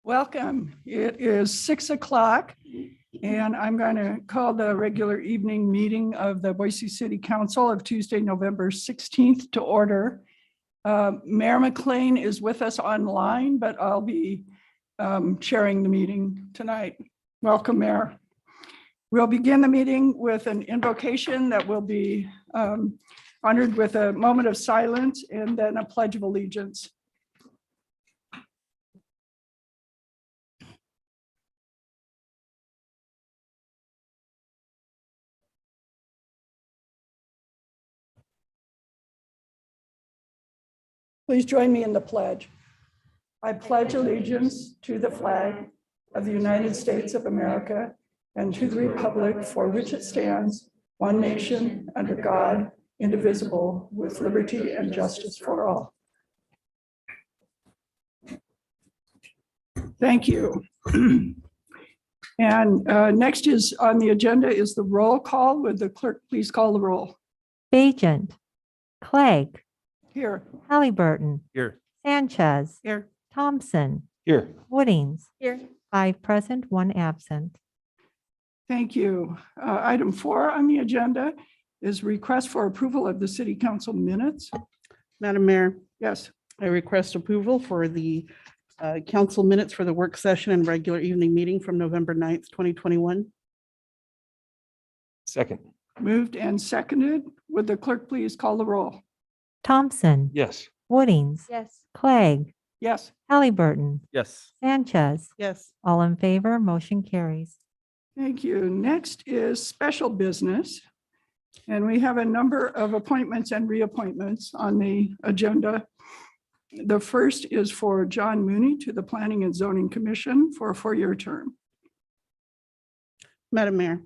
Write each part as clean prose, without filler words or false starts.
Welcome. It is 6 o'clock and I'm going to call the regular evening meeting of the Boise City Council of Tuesday, November 16th to order. Mayor McLean is with us online, but I'll be chairing the meeting tonight. Welcome, Mayor. We'll begin the meeting with an invocation that will be honored with a moment of silence and then a pledge of allegiance. Please join me in the pledge. I pledge allegiance to the flag of the United States of America and to the republic for which it stands, one nation, under God, indivisible, with liberty and justice for all. Thank you. And next is on the agenda is the roll call. Would the clerk please call the roll? Bajent, Clegg, Here. Halliburton, Here. Sanchez, Here. Thompson, Here. Woodings. Here. 5 present, 1 absent. Thank you. Item 4 on the agenda is request for approval of the city council minutes. Madam Mayor, Yes, I request approval for the council minutes for the work session and regular evening meeting from November 9th, 2021. Second. moved and seconded. Would the clerk please call the roll? Thompson, Yes. Woodings, Yes. Clegg, Yes, Halliburton, Yes. Sanchez. Yes, All in favor, motion carries. thank you. Next is special business. And we have a number of appointments and reappointments on the agenda. The first is for John Mooney to the Planning and Zoning Commission for a 4-year term. Madam Mayor,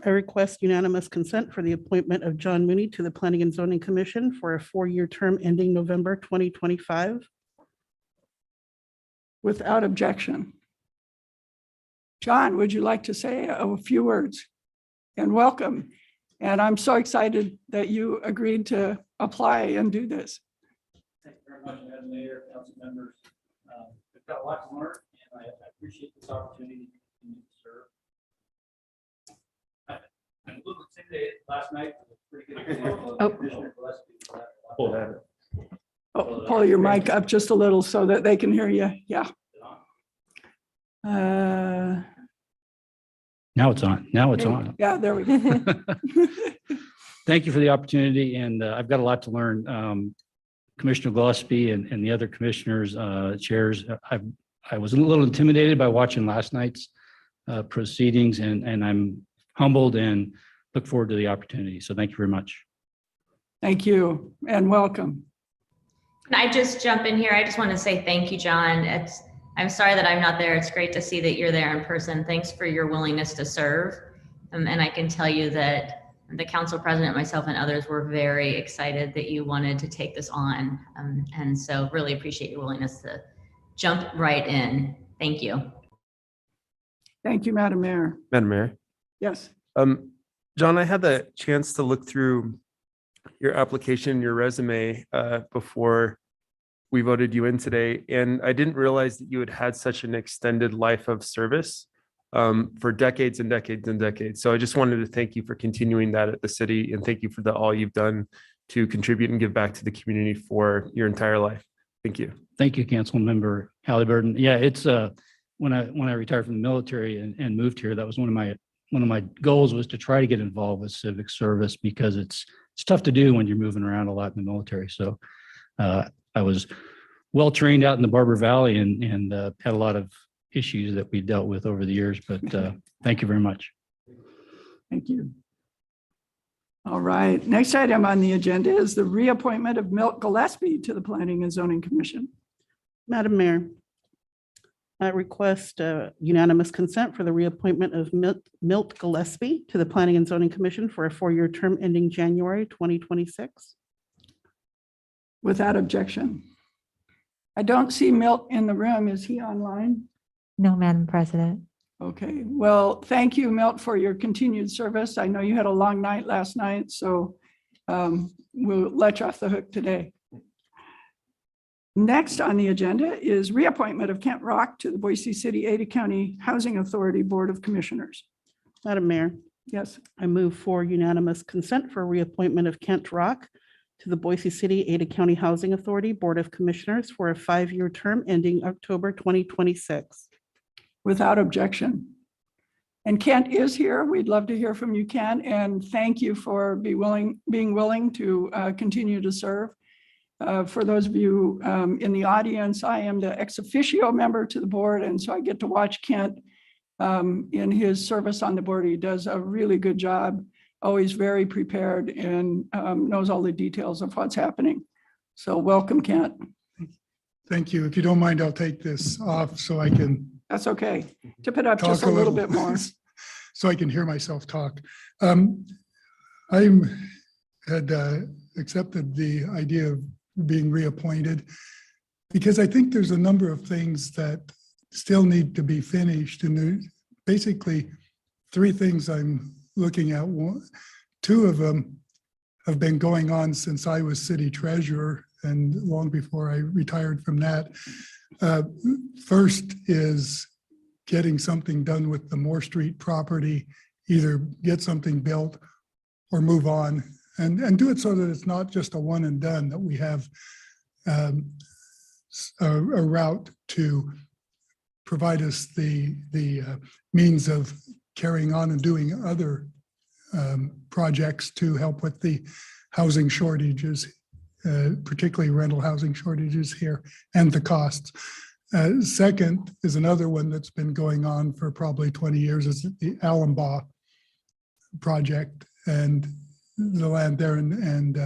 I request unanimous consent for the appointment of John Mooney to the Planning and Zoning Commission for a 4-year term ending November 2025. Without objection. John, would you like to say a few words? And welcome. And I'm so excited that you agreed to apply and do this. Thank you very much, Madam Mayor, council members. We've got a lot to learn, and I appreciate this opportunity to continue to serve. I'm a little intimidated last night. It was pretty good example of Commissioner Gillespie. Oh, pull your mic up just a little so that they can hear you. Yeah. Now it's on. Now it's on. Yeah, there we go. Thank you for the opportunity, and I've got a lot to learn. Commissioner Gillespie and the other commissioners, chairs, I was a little intimidated by watching last night's proceedings, and I'm humbled and look forward to the opportunity. So thank you very much. Thank you and welcome. Can I just jump in here? I just want to say thank you, John. I'm sorry that I'm not there. It's great to see that you're there in person. Thanks for your willingness to serve. And I can tell you that the council president, myself, and others were very excited that you wanted to take this on. And so really appreciate your willingness to jump right in. Thank you. Thank you, Madam Mayor. Madam Mayor. Yes. John, I had the chance to look through your application, your resume before we voted you in today. And I didn't realize that you had had such an extended life of service for decades and decades and decades. So I just wanted to thank you for continuing that at the city, and thank you for all you've done to contribute and give back to the community for your entire life. Thank you. Thank you, Council Member Halliburton. Yeah, it's when I retired from the military and moved here, that was one of my goals was to try to get involved with civic service, because it's tough to do when you're moving around a lot in the military. So I was well trained out in the Barber Valley and had a lot of issues that we dealt with over the years, but thank you very much. Thank you. All right. Next item on the agenda is the reappointment of Milt Gillespie to the Planning and Zoning Commission. Madam Mayor, I request unanimous consent for the reappointment of Milt Gillespie to the Planning and Zoning Commission for a 4-year term ending January 2026. Without objection. I don't see Milt in the room. Is he online? No, Madam President. Okay, well, thank you, Milt, for your continued service. I know you had a long night last night, so we'll let you off the hook today. Next on the agenda is reappointment of Kent Rock to the Boise City Ada County Housing Authority Board of Commissioners. Madam Mayor, Yes, I move for unanimous consent for reappointment of Kent Rock to the Boise City Ada County Housing Authority Board of Commissioners for a 5-year term ending October 2026. without objection. And Kent is here. We'd love to hear from you, Kent, and thank you for being willing to continue to serve. For those of you in the audience, I am the ex officio member to the board, and so I get to watch Kent in his service on the board. He does a really good job, always very prepared, and knows all the details of what's happening. So welcome, Kent. Thank you. If you don't mind, I'll take this off so I can That's okay. Tip it up talk just a little bit more. So I can hear myself talk. I had accepted the idea of being reappointed because I think there's a number of things that still need to be finished. And there's basically 3 things I'm looking at. 2 of them have been going on since I was city treasurer and long before I retired from that. First is getting something done with the Moore Street property, either get something built or move on and do it so that it's not just a one and done, that we have a route to provide us the means of carrying on and doing other projects to help with the housing shortages, particularly rental housing shortages here and the costs. Second is another one that's been going on for probably 20 years, is the Allenbaugh project and the land there and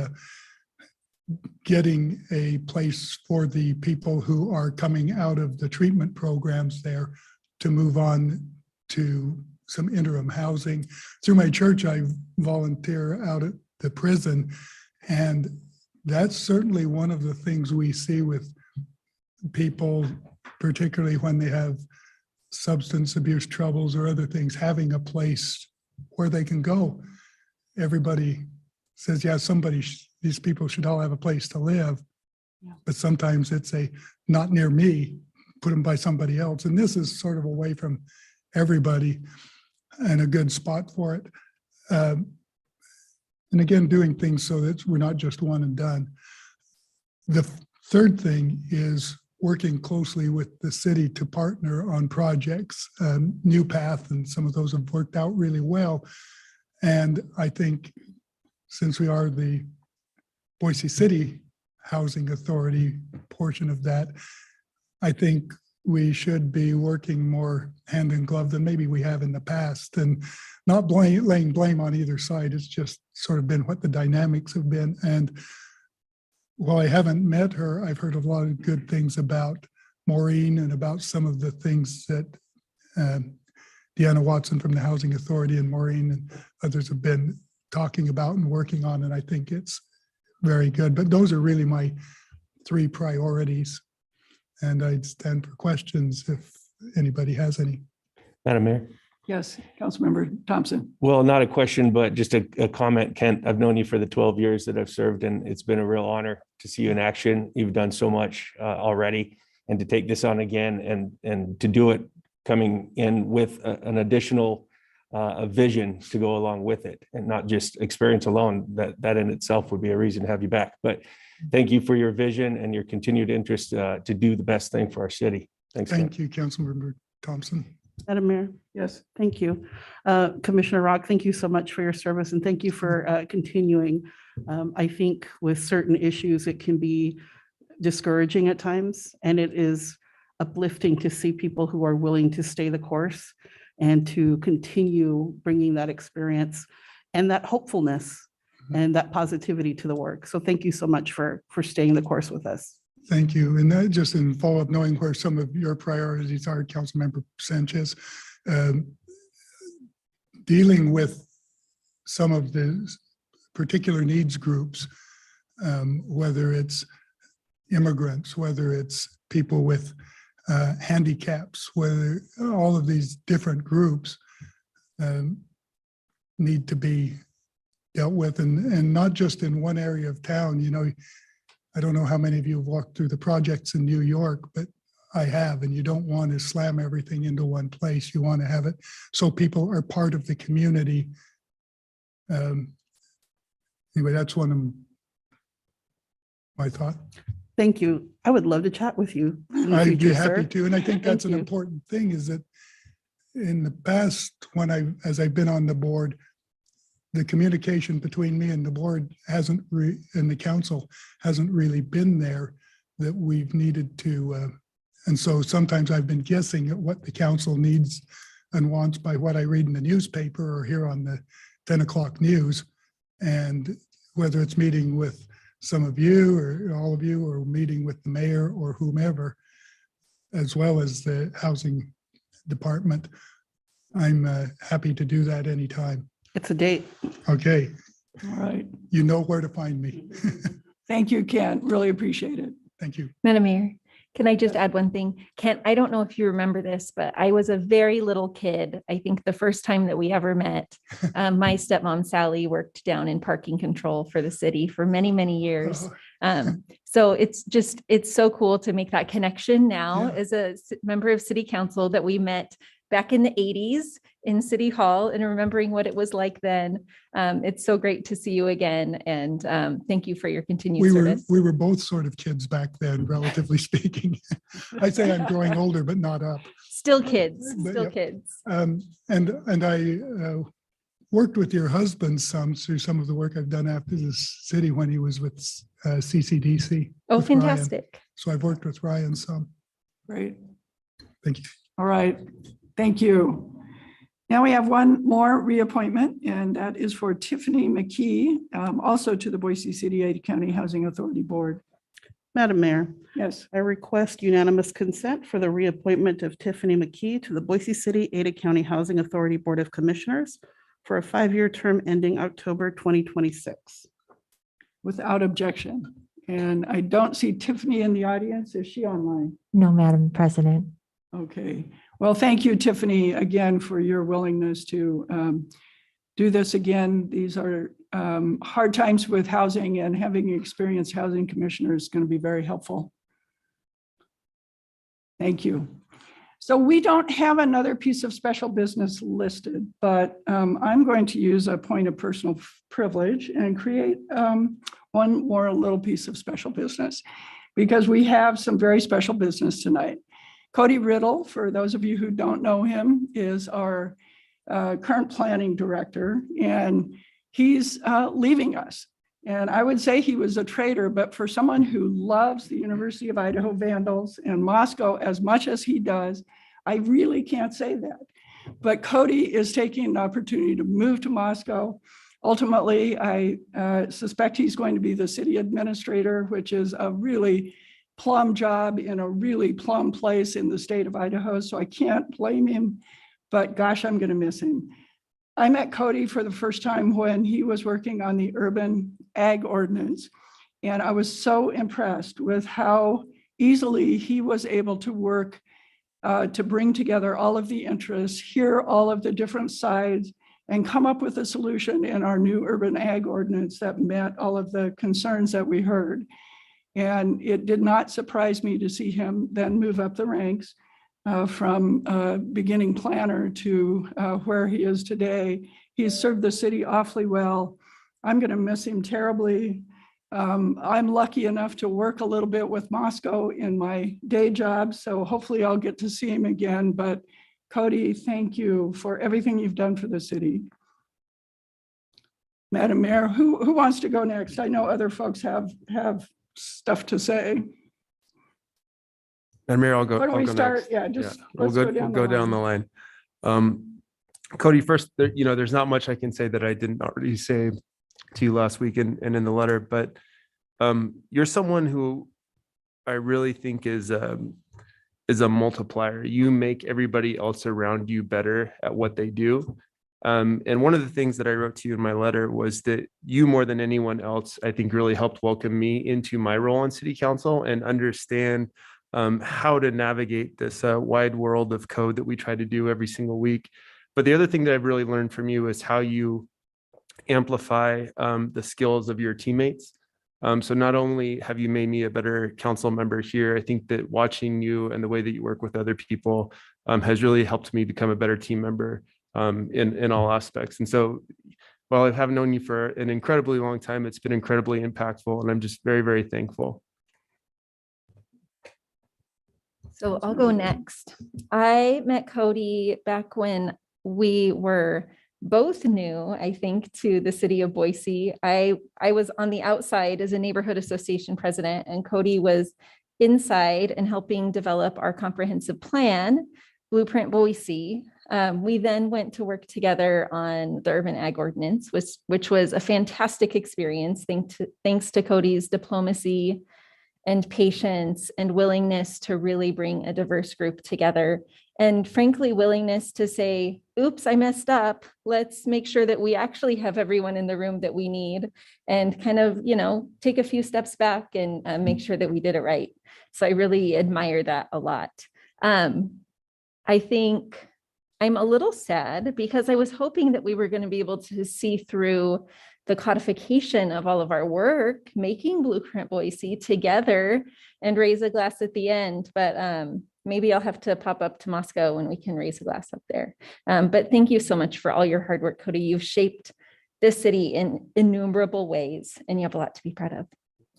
getting a place for the people who are coming out of the treatment programs there to move on to some interim housing. Through my church, I volunteer out at the prison, and that's certainly one of the things we see with people, particularly when they have substance abuse troubles or other things, having a place where they can go. Everybody says, yeah, these people should all have a place to live. Yeah. But sometimes it's not near me, put them by somebody else. And this is sort of away from everybody and a good spot for it. And again, doing things so that we're not just one and done. The third thing is working closely with the city to partner on projects. New Path and some of those have worked out really well. And I think since we are the Boise City Housing Authority portion of that, I think we should be working more hand in glove than maybe we have in the past, and not laying blame on either side. It's just sort of been what the dynamics have been. And while I haven't met her, I've heard a lot of good things about Maureen and about some of the things that Deanna Watson from the Housing Authority and Maureen and others have been talking about and working on. And I think it's very good. But those are really my 3 priorities. And I'd stand for questions if anybody has any. Madam Mayor. Yes, Councilmember Thompson. Well, not a question, but just a comment. Kent, I've known you for the 12 years that I've served, and it's been a real honor to see you in action. You've done so much already, and to take this on again and to do it coming in with an additional vision to go along with it, and not just experience alone, that in itself would be a reason to have you back. But thank you for your vision and your continued interest to do the best thing for our city. Thanks. Thank you, Councilmember Thompson. Madam Mayor, Yes, thank you. Commissioner Rock, thank you so much for your service and thank you for continuing. I think with certain issues, it can be discouraging at times, and it is uplifting to see people who are willing to stay the course and to continue bringing that experience and that hopefulness and that positivity to the work. So thank you so much for staying the course with us. Thank you. And that just in follow-up, knowing where some of your priorities are, Councilmember Sanchez, dealing with some of the particular needs groups, whether it's immigrants, whether it's people with handicaps, whether all of these different groups need to be dealt with, and not just in one area of town. You know, I don't know how many of you have walked through the projects in New York, but I have, and you don't want to slam everything into one place. You want to have it so people are part of the community. Anyway, that's one of my thought. Thank you. I would love to chat with you. in the I'd be future, happy sir. to, and I think that's an Thank you. important thing is that in the past, as I've been on the board, the communication between me and the board and the council hasn't really been there that we've needed to. And so sometimes I've been guessing at what the council needs and wants by what I read in the newspaper or hear on the 10 o'clock news. And whether it's meeting with some of you or all of you, or meeting with the mayor or whomever, as well as the housing department, I'm happy to do that anytime. It's a date. Okay, All right. you know where to find me. Thank you, Kent. Really appreciate it. Thank you. Madam Mayor, can I just add one thing? Kent, I don't know if you remember this, but I was a very little kid. I think the first time that we ever met, my stepmom Sally worked down in parking control for the city for many, many years. So it's so cool to make that connection now Yeah. as a member of city council that we met back in the 80s in City Hall and remembering what it was like then. It's so great to see you again. And thank you for your continued service. We were both sort of kids back then, relatively speaking. I say I'm growing older, but not up. Still kids, But still yeah. kids. And I worked with your husband some through some of the work I've done after the city when he was with CCDC. Oh, with Ryan. fantastic. So I've worked with Ryan some. Great. Thank you. All right. Thank you. Now we have one more reappointment, and that is for Tiffany Mckee, also to the Boise City Ada County Housing Authority Board. Madam Mayor, Yes. I request unanimous consent for the reappointment of Tiffany Mckee to the Boise City Ada County Housing Authority Board of Commissioners for a 5-year term ending October 2026. Without objection. And I don't see Tiffany in the audience. Is she online? No, Madam President. Okay. Well, thank you, Tiffany, again, for your willingness to do this again. These are hard times with housing, and having experienced housing commissioner is going to be very helpful. Thank you. So we don't have another piece of special business listed, but I'm going to use a point of personal privilege and create one more little piece of special business, because we have some very special business tonight. Cody Riddle, for those of you who don't know him, is our current planning director, and he's leaving us. And I would say he was a traitor, but for someone who loves the University of Idaho Vandals and Moscow as much as he does, I really can't say that. But Cody is taking an opportunity to move to Moscow. Ultimately, I suspect he's going to be the city administrator, which is a really plum job in a really plum place in the state of Idaho. So I can't blame him, but gosh, I'm going to miss him. I met Cody for the first time when he was working on the urban ag ordinance. And I was so impressed with how easily he was able to work to bring together all of the interests, hear all of the different sides, and come up with a solution in our new urban ag ordinance that met all of the concerns that we heard. And it did not surprise me to see him then move up the ranks from beginning planner to where he is today. He's served the city awfully well. I'm going to miss him terribly. I'm lucky enough to work a little bit with Moscow in my day job, so hopefully I'll get to see him again. But Cody, thank you for everything you've done for the city. Madam Mayor, who wants to go next? I know other folks have stuff to say. Madam Mayor, I'll go. Why don't I'll we go start? next. Yeah, just We'll let's go down the line. Cody, first, there's not much I can say that I didn't already say to you last week and in the letter, but you're someone who I really think is a multiplier. You make everybody else around you better at what they do. And one of the things that I wrote to you in my letter was that you, more than anyone else, I think really helped welcome me into my role on city council and understand how to navigate this wide world of code that we try to do every single week. But the other thing that I've really learned from you is how you amplify the skills of your teammates. So not only have you made me a better council member here, I think that watching you and the way that you work with other people has really helped me become a better team member in all aspects. And so while I have known you for an incredibly long time, it's been incredibly impactful, and I'm just very, very thankful. So I'll go next. I met Cody back when we were both new, I think, to the city of Boise. I was on the outside as a neighborhood association president, and Cody was inside and helping develop our comprehensive plan, Blueprint Boise. We then went to work together on the urban ag ordinance, which was a fantastic experience. Thanks to Cody's diplomacy and patience and willingness to really bring a diverse group together. And frankly, willingness to say, oops, I messed up. Let's make sure that we actually have everyone in the room that we need, and kind of, take a few steps back and make sure that we did it right. So I really admire that a lot. I think I'm a little sad because I was hoping that we were going to be able to see through the codification of all of our work, making Blueprint Boise together and raise a glass at the end. But maybe I'll have to pop up to Moscow and we can raise a glass up there. But thank you so much for all your hard work, Cody. You've shaped this city in innumerable ways, and you have a lot to be proud of.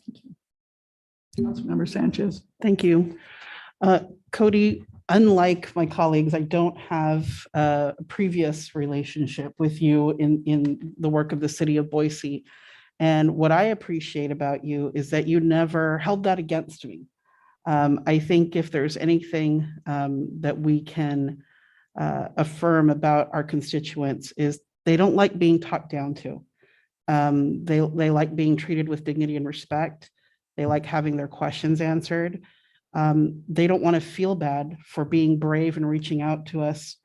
Thank you. Councilmember Sanchez. Thank you. Cody, unlike my colleagues, I don't have a previous relationship with you in the work of the city of Boise. And what I appreciate about you is that you never held that against me. I think if there's anything that we can affirm about our constituents is they don't like being talked down to. They like being treated with dignity and respect. They like having their questions answered. They don't want to feel bad for being brave and reaching out to us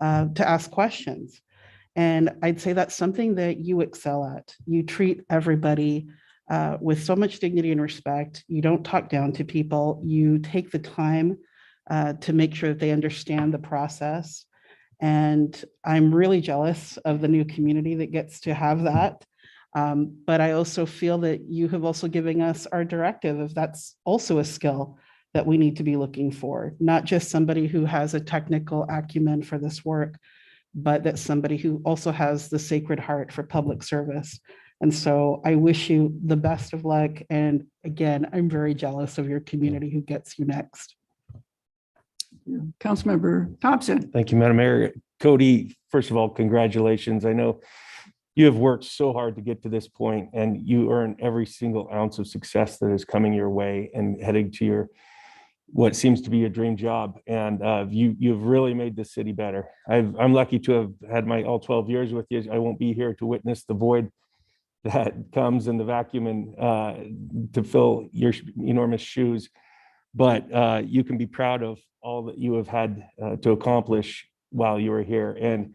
to ask questions. And I'd say that's something that you excel at. You treat everybody with so much dignity and respect. You don't talk down to people. You take the time to make sure that they understand the process. And I'm really jealous of the new community that gets to have that. But I also feel that you have also given us our directive if that's also a skill that we need to be looking for, not just somebody who has a technical acumen for this work, but that somebody who also has the sacred heart for public service. And so I wish you the best of luck. And again, I'm very jealous of your community who gets you next. Councilmember Thompson. Thank you, Madam Mayor. Cody, first of all, congratulations. I know you have worked so hard to get to this point, and you earn every single ounce of success that is coming your way and heading to your what seems to be your dream job. And you've really made the city better. I'm lucky to have had my all 12 years with you. I won't be here to witness the void that comes in the vacuum and to fill your enormous shoes. But you can be proud of all that you have had to accomplish while you were here. And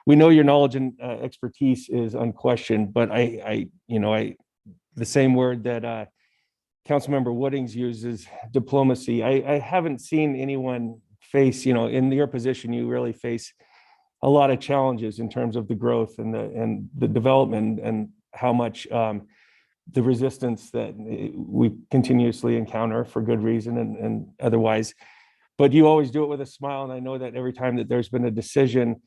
we know your knowledge and expertise is unquestioned, but the same word that Councilmember Woodings uses, diplomacy. I haven't seen anyone face, in your position, you really face a lot of challenges in terms of the growth and the development and how much the resistance that we continuously encounter for good reason and otherwise. But you always do it with a smile. And I know that every time that there's been a decision,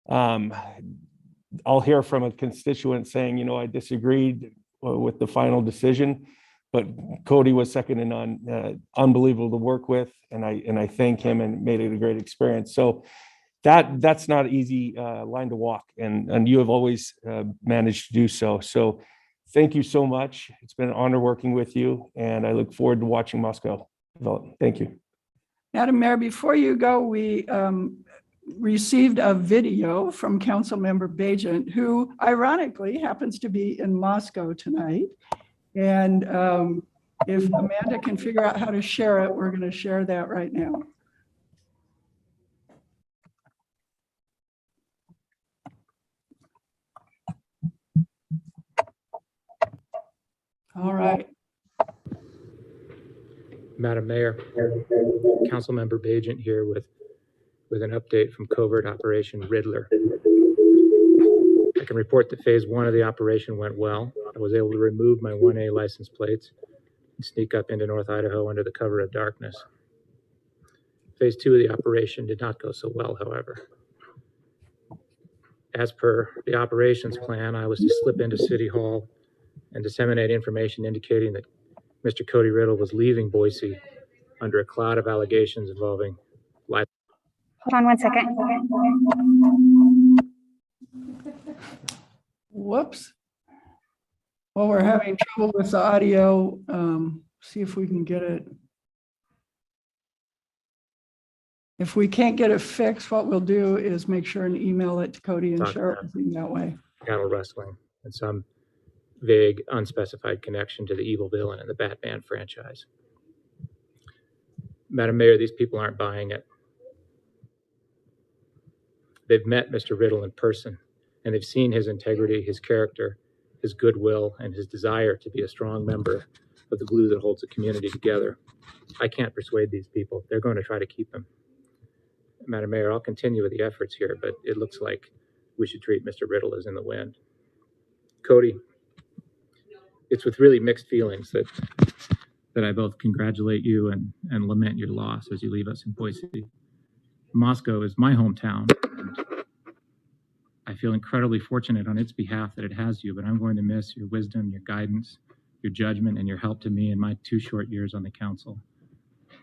I'll hear from a constituent saying, I disagreed with the final decision, but Cody was second to none, unbelievable to work with. And I thank him and made it a great experience. So that's not an easy line to walk. And you have always managed to do so. So thank you so much. It's been an honor working with you, and I look forward to watching Moscow develop. Thank you. Madam Mayor, before you go, we received a video from Councilmember Bajent, who ironically happens to be in Moscow tonight. And if Amanda can figure out how to share it, we're going to share that right now. All right. Madam Mayor, Councilmember Bajent here with an update from Covert Operation Riddler. I can report that phase 1 of the operation went well. I was able to remove my 1A license plates and sneak up into North Idaho under the cover of darkness. Phase 2 of the operation did not go so well, however. As per the operations plan, I was to slip into City Hall and disseminate information indicating that Mr. Cody Riddle was leaving Boise under a cloud of allegations involving life. Hold on one second. Whoops. Well, we're having trouble with the audio. See if we can get it. If we can't get it fixed, what we'll do is make sure and email it to Cody and share everything that way. Cattle wrestling and some vague, unspecified connection to the evil villain in the Batman franchise. Madam Mayor, these people aren't buying it. They've met Mr. Riddle in person, and they've seen his integrity, his character, his goodwill, and his desire to be a strong member of the glue that holds the community together. I can't persuade these people. They're going to try to keep him. Madam Mayor, I'll continue with the efforts here, but it looks like we should treat Mr. Riddle as in the wind. Cody, it's with really mixed feelings that I both congratulate you and lament your loss as you leave us in Boise. Moscow is my hometown. I feel incredibly fortunate on its behalf that it has you, but I'm going to miss your wisdom, your guidance, your judgment, and your help to me in my 2 short years on the council.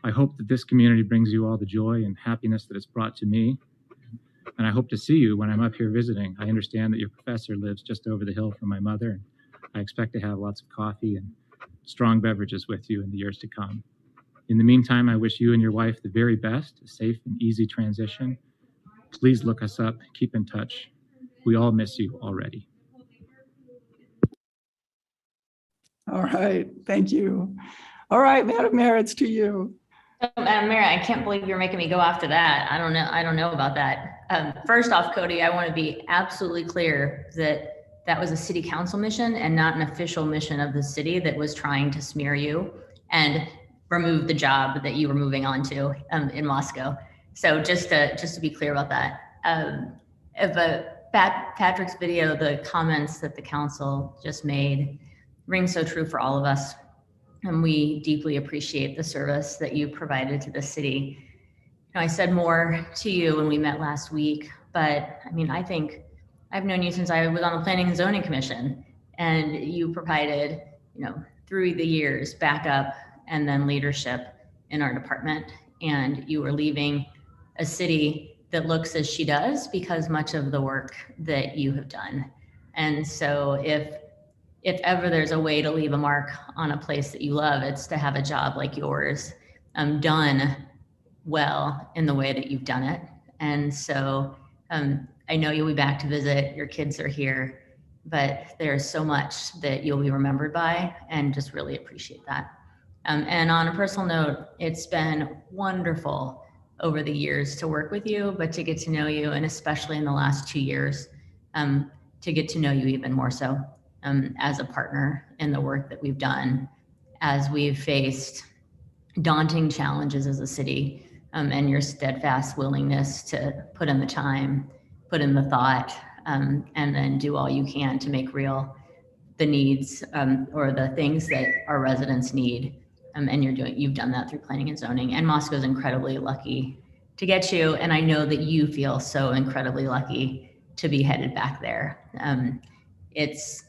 I hope that this community brings you all the joy and happiness that it's brought to me. And I hope to see you when I'm up here visiting. I understand that your professor lives just over the hill from my mother, and I expect to have lots of coffee and strong beverages with you in the years to come. In the meantime, I wish you and your wife the very best, a safe and easy transition. Please look us up, keep in touch. We all miss you already. All right, thank you. All right, Madam Mayor, it's to you. Madam Mayor, I can't believe you're making me go after that. I don't know about that. First off, Cody, I want to be absolutely clear that that was a city council mission and not an official mission of the city that was trying to smear you and remove the job that you were moving on to in Moscow. So just to be clear about that. Patrick's video, the comments that the council just made ring so true for all of us. And we deeply appreciate the service that you provided to the city. You know, I said more to you when we met last week, but I mean, I think I've known you since I was on the Planning and Zoning Commission, and you provided, you know, through the years, backup and then leadership in our department. And you were leaving a city that looks as she does because much of the work that you have done. And so if ever there's a way to leave a mark on a place that you love, it's to have a job like yours done well in the way that you've done it. And so I know you'll be back to visit, your kids are here, but there's so much that you'll be remembered by, and just really appreciate that. And on a personal note, it's been wonderful over the years to work with you, but to get to know you, and especially in the last 2 years, to get to know you even more so. As a partner in the work that we've done, as we've faced daunting challenges as a city, and your steadfast willingness to put in the time, put in the thought, and then do all you can to make real the needs or the things that our residents need. And you've done that through planning and zoning. And Moscow's incredibly lucky to get you. And I know that you feel so incredibly lucky to be headed back there. It's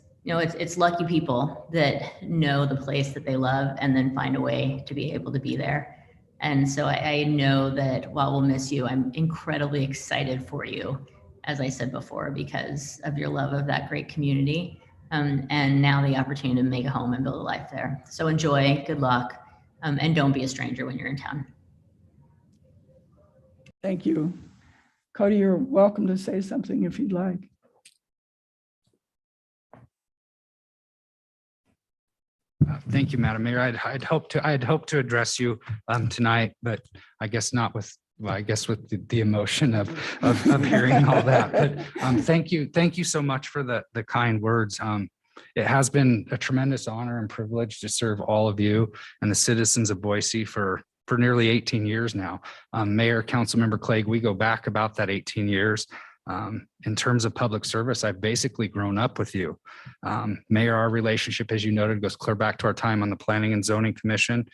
lucky people that know the place that they love and then find a way to be able to be there. And so I know that while we'll miss you, I'm incredibly excited for you, as I said before, because of your love of that great community. And now the opportunity to make a home and build a life there. So enjoy, good luck, and don't be a stranger when you're in town. Thank you. Cody, you're welcome to say something if you'd like. Thank you, Madam Mayor. I'd hoped to address you tonight, but I guess not with, well, I guess with the emotion of hearing all that. But thank you so much for the kind words. It has been a tremendous honor and privilege to serve all of you and the citizens of Boise for nearly 18 years now. Mayor, Councilmember Clegg, we go back about that 18 years. In terms of public service, I've basically grown up with you. Mayor, our relationship, as you noted, goes clear back to our time on the Planning and Zoning Commission.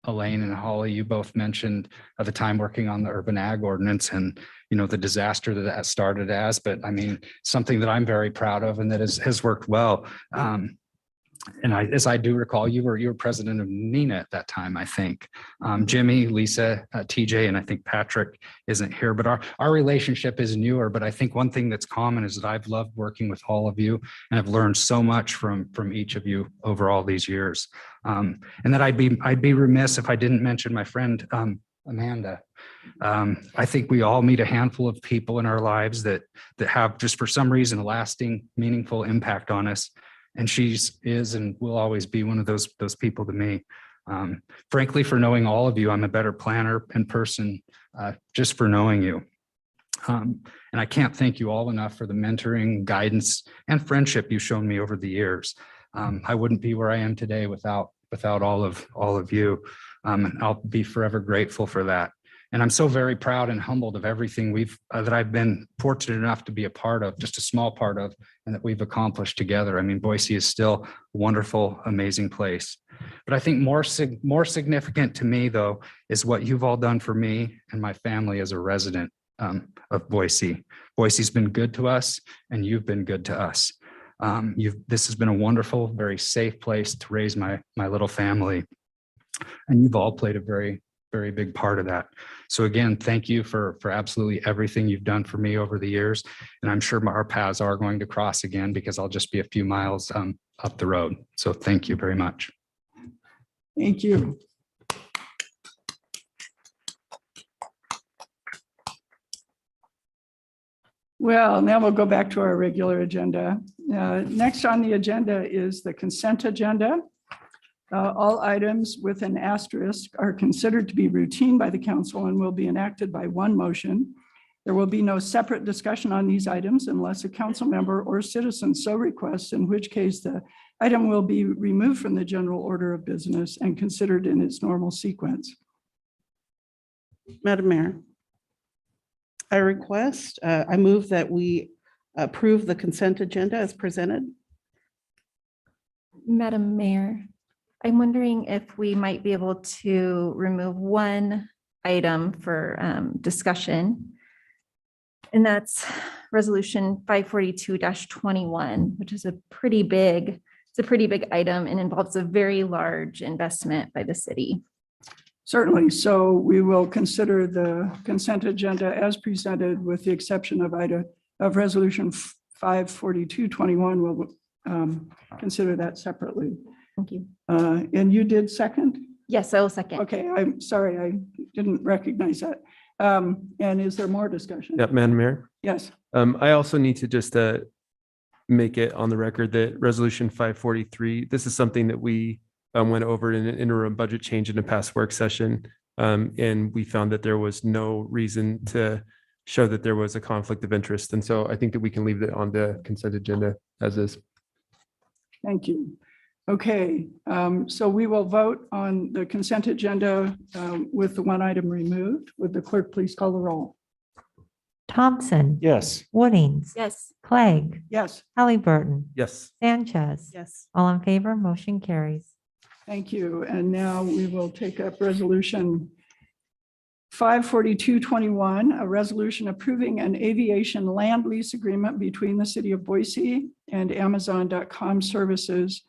Elaine and Holly, you both mentioned the time working on the urban ag ordinance and, you know, the disaster that that started as, but I mean, something that I'm very proud of and that has worked well. And as I do recall, you were president of NINA at that time, I think. Jimmy, Lisa, TJ, and I think Patrick isn't here, but our relationship is newer. But I think one thing that's common is that I've loved working with all of you and I've learned so much from each of you over all these years. And that I'd be remiss if I didn't mention my friend Amanda. I think we all meet a handful of people in our lives that have just for some reason a lasting, meaningful impact on us. And is and will always be one of those people to me. Frankly, for knowing all of you, I'm a better planner and person just for knowing you. And I can't thank you all enough for the mentoring, guidance, and friendship you've shown me over the years. I wouldn't be where I am today without all of you. And I'll be forever grateful for that. And I'm so very proud and humbled of everything that I've been fortunate enough to be a part of, just a small part of, and that we've accomplished together. I mean, Boise is still a wonderful, amazing place. But I think more significant to me, though, is what you've all done for me and my family as a resident of Boise. Boise's been good to us, and you've been good to us. This has been a wonderful, very safe place to raise my little family. And you've all played a very, very big part of that. So again, thank you for absolutely everything you've done for me over the years. And I'm sure our paths are going to cross again because I'll just be a few miles up the road. So thank you very much. Thank you. Well, now we'll go back to our regular agenda. Next on the agenda is the consent agenda. All items with an asterisk are considered to be routine by the council and will be enacted by one motion. There will be no separate discussion on these items unless a council member or citizen so requests, in which case the item will be removed from the general order of business and considered in its normal sequence. Madam Mayor, I move that we approve the consent agenda as presented. Madam Mayor, I'm wondering if we might be able to remove one item for discussion. And that's resolution 542-21, which is a pretty big item and involves a very large investment by the city. Certainly. So we will consider the consent agenda as presented with the exception of resolution 542-21. We'll consider that separately. Thank you. And you did second? Yes, I will second. Okay, I'm sorry, I didn't recognize that. And is there more discussion? Yeah, Madam Mayor. Yes. I also need to just make it on the record that resolution 543, this is something that we went over in an interim budget change in a past work session. And we found that there was no reason to show that there was a conflict of interest. And so I think that we can leave it on the consent agenda as is. Thank you. Okay, so we will vote on the consent agenda with the one item removed. Would the clerk please call the roll? Thompson. Yes. Woodings. Yes. Clegg. Yes, Halliburton. Yes. Sanchez. Yes. All in favor, motion carries. thank you. And now we will take up resolution 542-21, a resolution approving an aviation land lease agreement between the city of Boise and Amazon.com services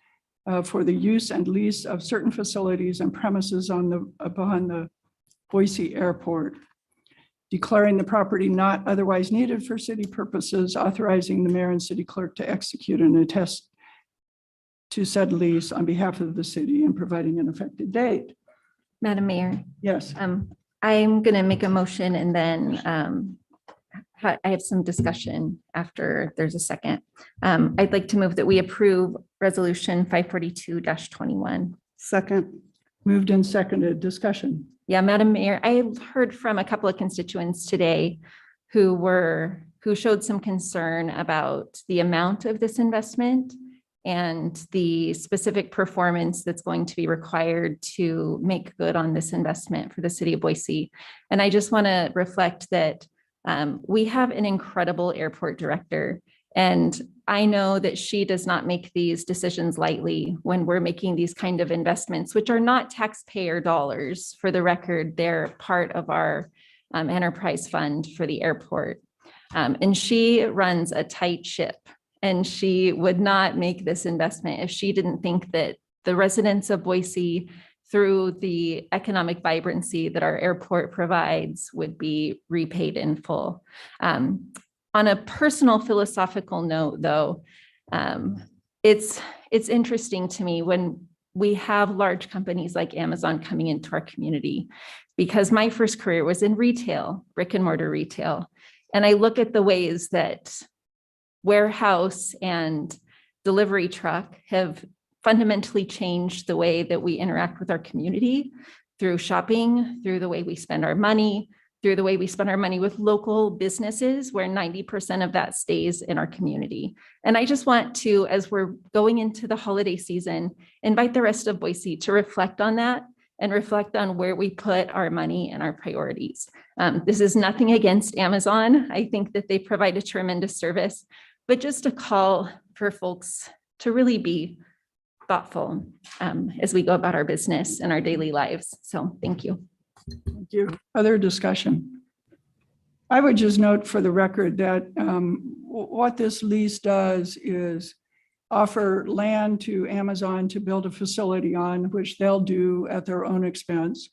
for the use and lease of certain facilities and premises upon the Boise airport, declaring the property not otherwise needed for city purposes, authorizing the mayor and city clerk to execute and attest to said lease on behalf of the city and providing an effective date. Madam Mayor, Yes, I'm going to make a motion and then I have some discussion after there's a second. I'd like to move that we approve resolution 542-21. Second. moved and seconded. Discussion. Yeah, Madam Mayor, I heard from a couple of constituents today who showed some concern about the amount of this investment and the specific performance that's going to be required to make good on this investment for the city of Boise. And I just want to reflect that We have an incredible airport director, and I know that she does not make these decisions lightly when we're making these kind of investments, which are not taxpayer dollars. For the record, they're part of our enterprise fund for the airport. And she runs a tight ship, and she would not make this investment if she didn't think that the residents of Boise, through the economic vibrancy that our airport provides, would be repaid in full. On a personal philosophical note, though, it's interesting to me when we have large companies like Amazon coming into our community, because my first career was in retail, brick and mortar retail. And I look at the ways that warehouse and delivery truck have fundamentally changed the way that we interact with our community through shopping, through the way we spend our money, through the way we spend our money with local businesses, where 90% of that stays in our community. And I just want to, as we're going into the holiday season, invite the rest of Boise to reflect on that and reflect on where we put our money and our priorities. This is nothing against Amazon. I think that they provide a tremendous service, but just a call for folks to really be thoughtful as we go about our business and our daily lives. So thank you. Thank you. Other discussion? I would just note for the record that what this lease does is offer land to Amazon to build a facility on, which they'll do at their own expense,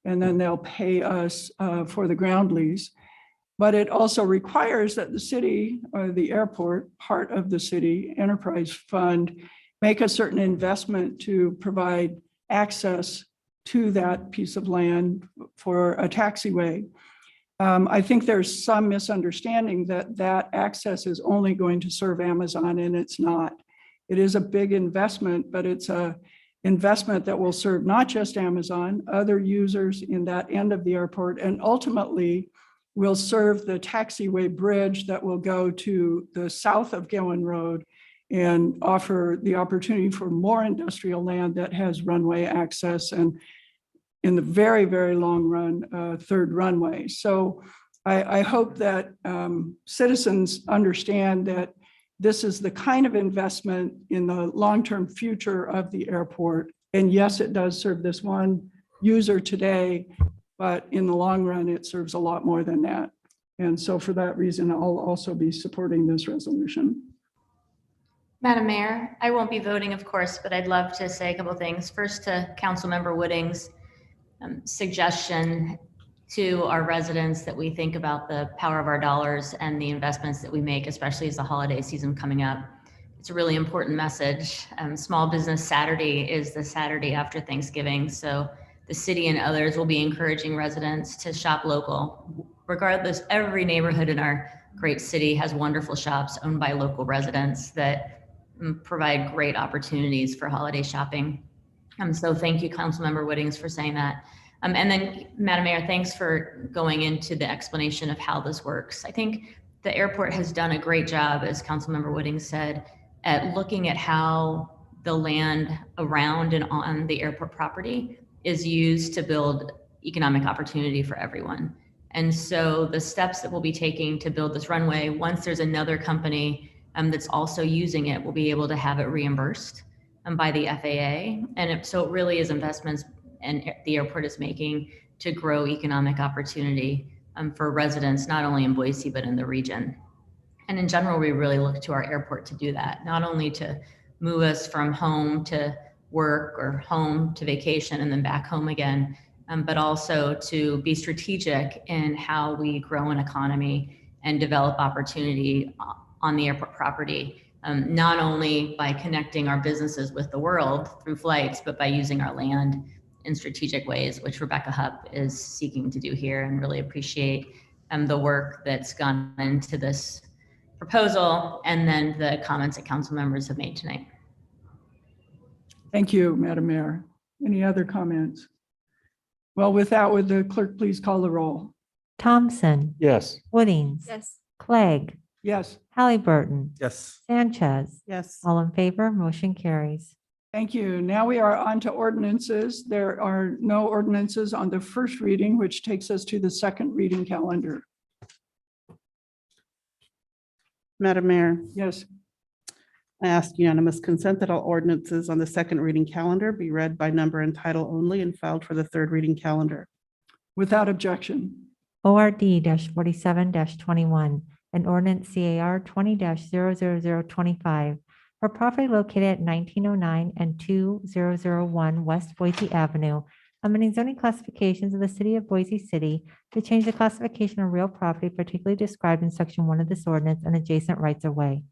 and then they'll pay us for the ground lease. But it also requires that the city or the airport, part of the city enterprise fund, make a certain investment to provide access to that piece of land for a taxiway. I think there's some misunderstanding that that access is only going to serve Amazon, and it's not. It is a big investment, but it's a investment that will serve not just Amazon, other users in that end of the airport, and ultimately will serve the taxiway bridge that will go to the south of Gillen Road and offer the opportunity for more industrial land that has runway access, and in the very, very long run, third runway. So I hope that citizens understand that this is the kind of investment in the long-term future of the airport. And yes, it does serve this one user today, but in the long run, it serves a lot more than that. And so for that reason, I'll also be supporting this resolution. Madam Mayor, I won't be voting, of course, but I'd love to say a couple of things. First, to Councilmember Wooding's suggestion to our residents that we think about the power of our dollars and the investments that we make, especially as the holiday season coming up. It's a really important message. Small Business Saturday is the Saturday after Thanksgiving. So the city and others will be encouraging residents to shop local. Regardless, every neighborhood in our great city has wonderful shops owned by local residents that provide great opportunities for holiday shopping. So thank you, Councilmember Whittings, for saying that. And then, Madam Mayor, thanks for going into the explanation of how this works. I think the airport has done a great job, as Councilmember Whittings said, at looking at how the land around and on the airport property is used to build economic opportunity for everyone. And so the steps that we'll be taking to build this runway, once there's another company that's also using it, we'll be able to have it reimbursed by the FAA. And so it really is investments and the airport is making to grow economic opportunity for residents, not only in Boise, but in the region. And in general, we really look to our airport to do that, not only to move us from home to work or home to vacation and then back home again, but also to be strategic in how we grow an economy and develop opportunity on the airport property, not only by connecting our businesses with the world through flights, but by using our land in strategic ways, which Rebecca Hupp is seeking to do here, and really appreciate the work that's gone into this proposal and then the comments that council members have made tonight. Thank you, Madam Mayor. Any other comments? Well, with that, would the clerk please call the roll? Thompson, Yes. Woodings. Yes. Clegg, Yes, Halliburton, Yes. Sanchez. Yes. All in favor, motion carries. thank you. Now we are on to ordinances. There are no ordinances on the first reading, which takes us to the second reading calendar. Madam Mayor, Yes, I ask unanimous consent that all ordinances on the second reading calendar be read by number and title only and filed for the third reading calendar. without objection. ORD 47-21, an ordinance CAR 20-00025 for property located at 1909 and 2001 West Boise Avenue, amending zoning classifications of the city of Boise City to change the classification of real property particularly described in section 1 of this ordinance and adjacent rights of way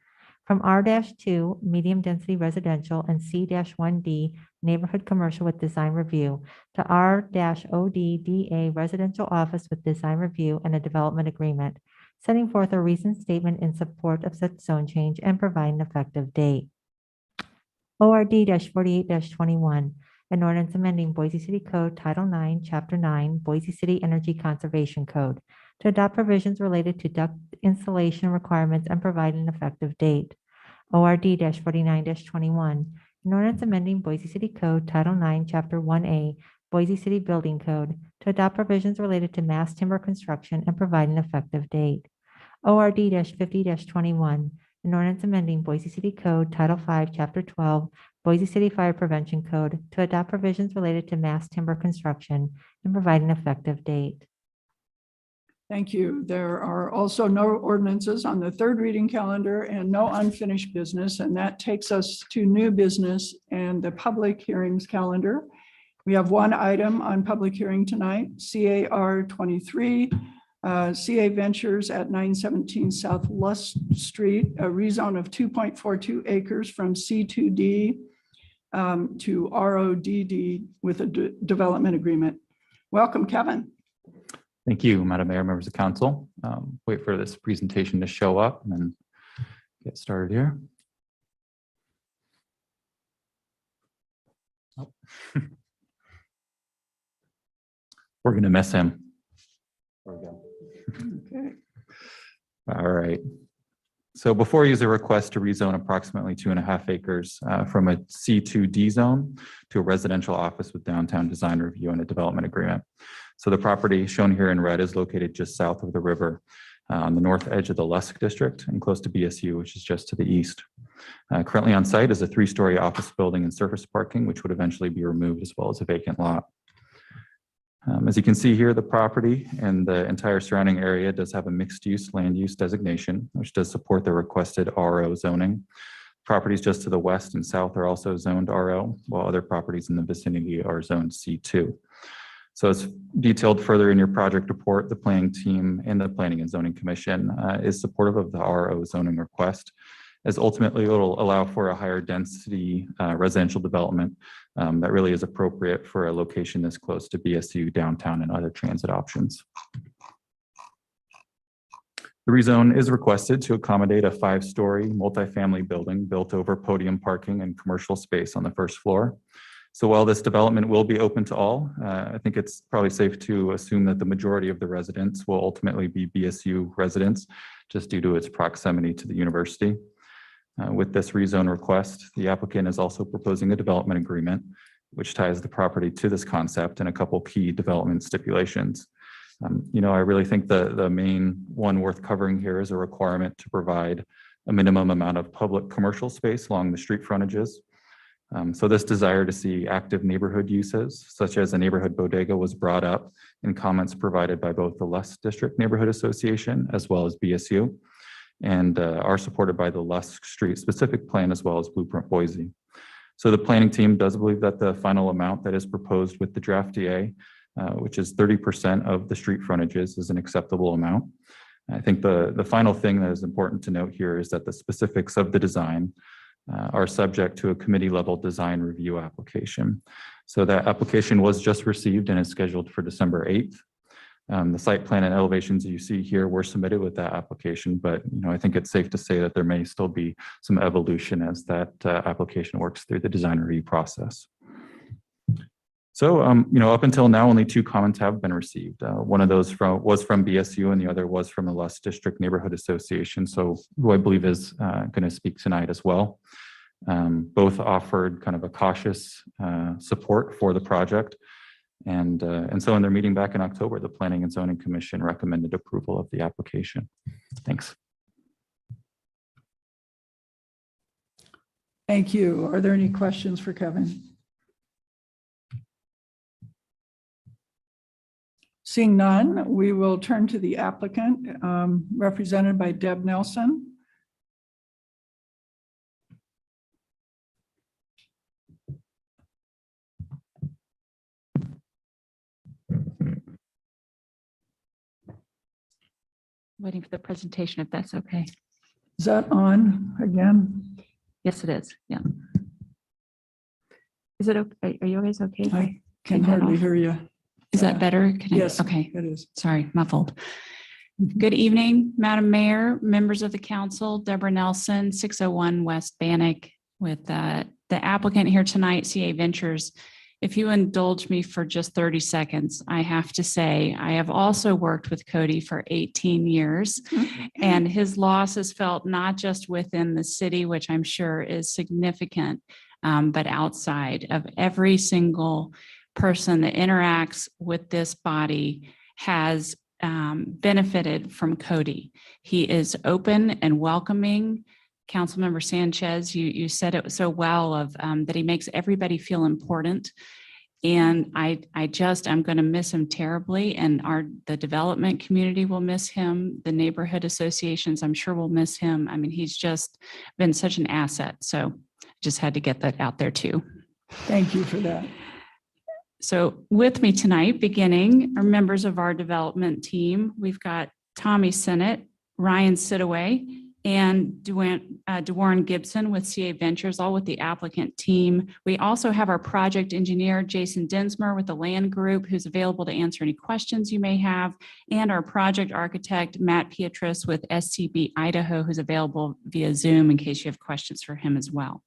from R-2 medium density residential and C-1D neighborhood commercial with design review to R-ODDA residential office with design review and a development agreement, setting forth a reasoned statement in support of such zone change and providing an effective date. ORD 48-21, an ordinance amending Boise City Code Title 9, Chapter 9, Boise City Energy Conservation Code to adopt provisions related to duct installation requirements and provide an effective date. ORD 49-21, an ordinance amending Boise City Code Title 9, Chapter 1A, Boise City Building Code to adopt provisions related to mass timber construction and provide an effective date. ORD 50-21, an ordinance amending Boise City Code Title 5, Chapter 12, Boise City Fire Prevention Code to adopt provisions related to mass timber construction and provide an effective date. Thank you. There are also no ordinances on the third reading calendar and no unfinished business, and that takes us to new business and the public hearings calendar. We have one item on public hearing tonight, CAR 23, CA Ventures at 917 South Lust Street, a rezone of 2.42 acres from C2D to RODD with a development agreement. Welcome, Kevin. Thank you, Madam Mayor, members of council. Wait for this presentation to show up and then get started here. Oh. We're going to miss him. There we go. Okay. All right. So before you is a request to rezone approximately 2.5 acres from a C2D zone to a residential office with downtown design review and a development agreement. So the property shown here in red is located just south of the river on the north edge of the Lusk district and close to BSU, which is just to the east. Currently on site is a 3-story office building and surface parking, which would eventually be removed, as well as a vacant lot. As you can see here, the property and the entire surrounding area does have a mixed use land use designation, which does support the requested RO zoning. Properties just to the west and south are also zoned RO, while other properties in the vicinity are zoned C2. So as detailed further in your project report, the planning team and the Planning and Zoning Commission is supportive of the RO zoning request, as ultimately it will allow for a higher density residential development that really is appropriate for a location this close to BSU, downtown, and other transit options. The rezone is requested to accommodate a 5-story multifamily building built over podium parking and commercial space on the first floor. So while this development will be open to all, I think it's probably safe to assume that the majority of the residents will ultimately be BSU residents, just due to its proximity to the university. With this rezone request, the applicant is also proposing a development agreement, which ties the property to this concept and a couple key development stipulations. I really think the main one worth covering here is a requirement to provide a minimum amount of public commercial space along the street frontages. So this desire to see active neighborhood uses, such as a neighborhood bodega, was brought up in comments provided by both the Lusk District Neighborhood Association as well as BSU, and are supported by the Lusk Street specific plan as well as Blueprint Boise. So the planning team does believe that the final amount that is proposed with the draft DA, which is 30% of the street frontages, is an acceptable amount. I think the final thing that is important to note here is that the specifics of the design are subject to a committee level design review application. So that application was just received and is scheduled for December 8th. The site plan and elevations you see here were submitted with that application, but I think it's safe to say that there may still be some evolution as that application works through the design review process. So, up until now, only 2 comments have been received. One of those was from BSU and the other was from the Lusk District Neighborhood Association, so who I believe is going to speak tonight as well. Both offered kind of a cautious support for the project. And so in their meeting back in October, the Planning and Zoning Commission recommended approval of the application. Thanks. Thank you. Are there any questions for Kevin? Seeing none, we will turn to the applicant, represented by Deb Nelson. Waiting for the presentation, if that's okay. Is that on again? Yes, it is. Yeah. Is it, are you guys okay? I can Take that hardly off? hear you. Is that better? Can I- Yes. Okay. It is. Sorry, muffled. Good evening, Madam Mayor, members of the council, Deborah Nelson, 601 West Bannock, with the applicant here tonight, CA Ventures. If you indulge me for just 30 seconds, I have to say, I have also worked with Cody for 18 years, and his loss is felt not just within the city, which I'm sure is significant, but outside of. Every single person that interacts with this body has benefited from Cody. He is open and welcoming. Councilmember Sanchez, you said it so well of that he makes everybody feel important. And I'm going to miss him terribly. And the development community will miss him. The neighborhood associations, I'm sure, will miss him. I mean, he's just been such an asset. So just had to get that out there too. Thank you for that. So with me tonight, beginning, are members of our development team. We've got Tommy Sinnott, Ryan Sidaway, and DeWarren Gibson with CA Ventures, all with the applicant team. We also have our project engineer, Jason Dinsmer with the Land Group, who's available to answer any questions you may have, and our project architect, Matt Pietris with SCB Idaho, who's available via Zoom in case you have questions for him as well.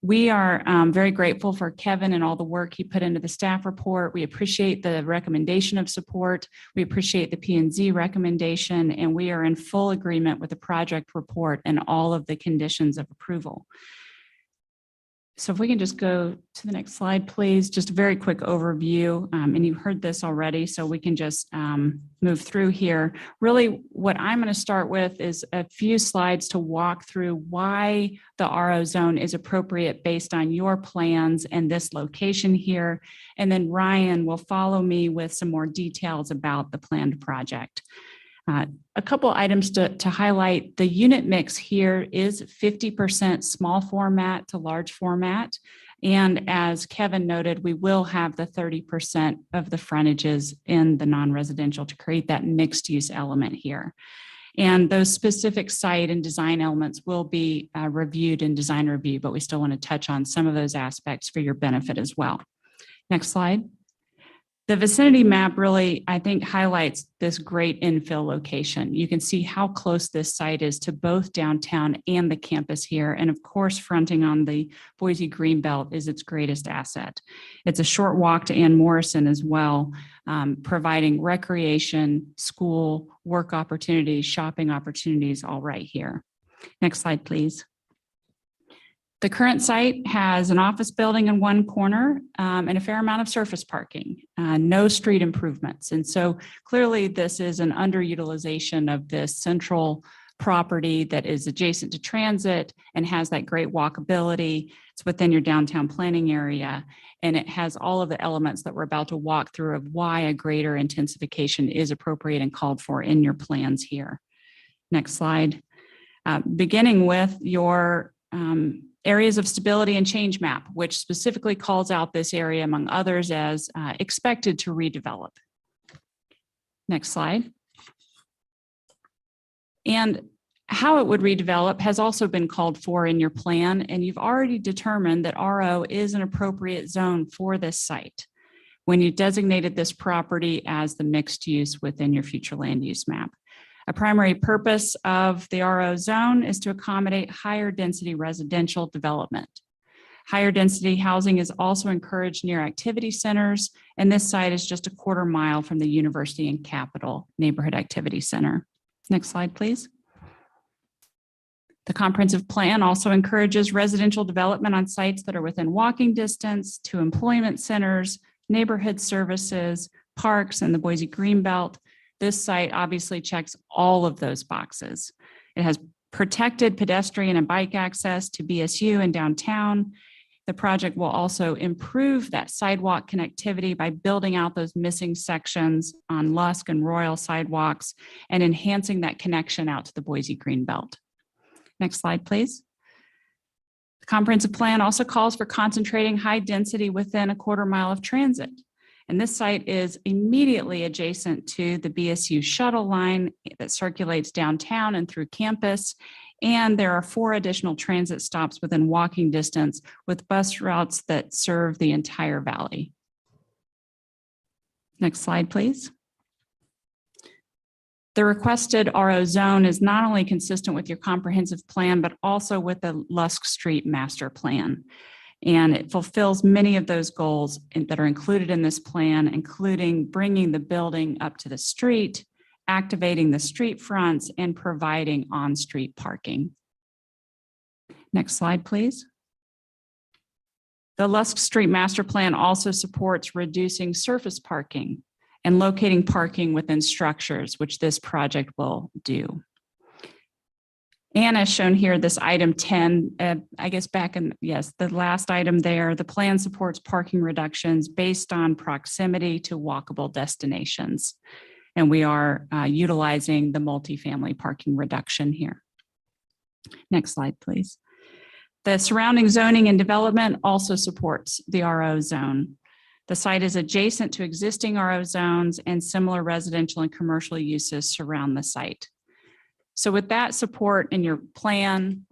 We are very grateful for Kevin and all the work he put into the staff report. We appreciate the recommendation of support. We appreciate the P&Z recommendation, and we are in full agreement with the project report and all of the conditions of approval. So if we can just go to the next slide, please. Just a very quick overview, and you heard this already, so we can just move through here. Really, what I'm going to start with is a few slides to walk through why the RO zone is appropriate based on your plans and this location here. And then Ryan will follow me with some more details about the planned project. A couple items to highlight. The unit mix here is 50% small format to large format. And as Kevin noted, we will have the 30% of the frontages in the non-residential to create that mixed use element here. And those specific site and design elements will be reviewed in design review, but we still want to touch on some of those aspects for your benefit as well. Next slide. The vicinity map really, I think, highlights this great infill location. You can see how close this site is to both downtown and the campus here. And of course, fronting on the Boise Greenbelt is its greatest asset. It's a short walk to Ann Morrison as well, providing recreation, school, work opportunities, shopping opportunities, all right here. Next slide, please. The current site has an office building in one corner and a fair amount of surface parking, no street improvements. And so clearly this is an underutilization of this central property that is adjacent to transit and has that great walkability. It's within your downtown planning area, and it has all of the elements that we're about to walk through of why a greater intensification is appropriate and called for in your plans here. Next slide. Beginning with your areas of stability and change map, which specifically calls out this area among others as expected to redevelop. Next slide. And how it would redevelop has also been called for in your plan, and you've already determined that RO is an appropriate zone for this site when you designated this property as the mixed use within your future land use map. A primary purpose of the RO zone is to accommodate higher density residential development. Higher density housing is also encouraged near activity centers, and this site is just a quarter mile from the University and Capitol Neighborhood Activity Center. Next slide, please. The comprehensive plan also encourages residential development on sites that are within walking distance to employment centers, neighborhood services, parks, and the Boise Greenbelt. This site obviously checks all of those boxes. It has protected pedestrian and bike access to BSU and downtown. The project will also improve that sidewalk connectivity by building out those missing sections on Lusk and Royal sidewalks and enhancing that connection out to the Boise Greenbelt. Next slide, please. The comprehensive plan also calls for concentrating high density within a quarter mile of transit. And this site is immediately adjacent to the BSU shuttle line that circulates downtown and through campus. And there are 4 additional transit stops within walking distance with bus routes that serve the entire valley. Next slide, please. The requested RO zone is not only consistent with your comprehensive plan, but also with the Lusk Street master plan. And it fulfills many of those goals that are included in this plan, including bringing the building up to the street, activating the street fronts, and providing on-street parking. Next slide, please. The Lusk Street Master Plan also supports reducing surface parking and locating parking within structures, which this project will do. And as shown here, this item 10, I guess back in, yes, the last item there, the plan supports parking reductions based on proximity to walkable destinations. And we are utilizing the multifamily parking reduction here. Next slide, please. The surrounding zoning and development also supports the RO zone. The site is adjacent to existing RO zones and similar residential and commercial uses surround the site. So with that support in your plan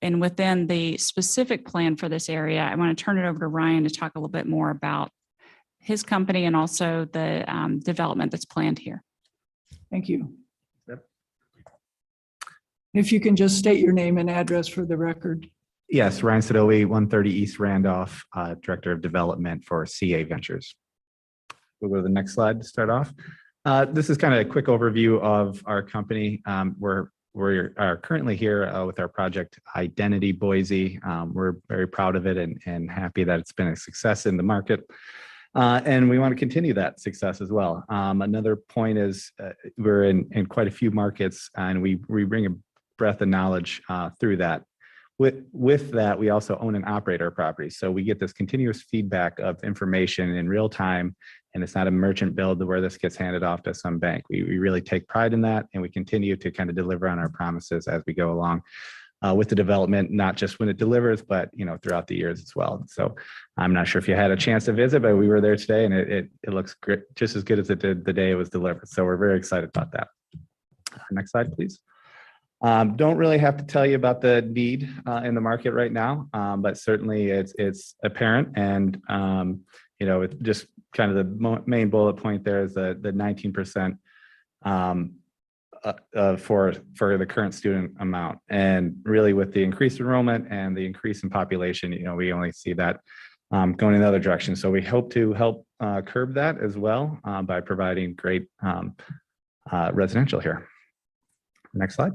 and within the specific plan for this area, I want to turn it over to Ryan to talk a little bit more about his company and also the development that's planned here. Thank you. Yep. If you can just state your name and address for the record. Yes, Ryan Sadowi, 130 East Randolph, Director of Development for CA Ventures. We'll go to the next slide to start off. This is kind of a quick overview of our company. We are currently here with our project Identity Boise. We're very proud of it and happy that it's been a success in the market. And we want to continue that success as well. Another point is we're in quite a few markets and we bring a breadth of knowledge through that. With that, we also own and operate our properties. So we get this continuous feedback of information in real time, and it's not a merchant build where this gets handed off to some bank. We really take pride in that, and we continue to kind of deliver on our promises as we go along with the development, not just when it delivers, but throughout the years as well. So I'm not sure if you had a chance to visit, but we were there today, and it looks great, just as good as it did the day it was delivered. So we're very excited about that. Next slide, please. Don't really have to tell you about the need in the market right now, but certainly it's apparent. And, it's just kind of the main bullet point there is the 19% for the current student amount. And really with the increased enrollment and the increase in population, we only see that going in the other direction. So we hope to help curb that as well by providing great residential here. Next slide.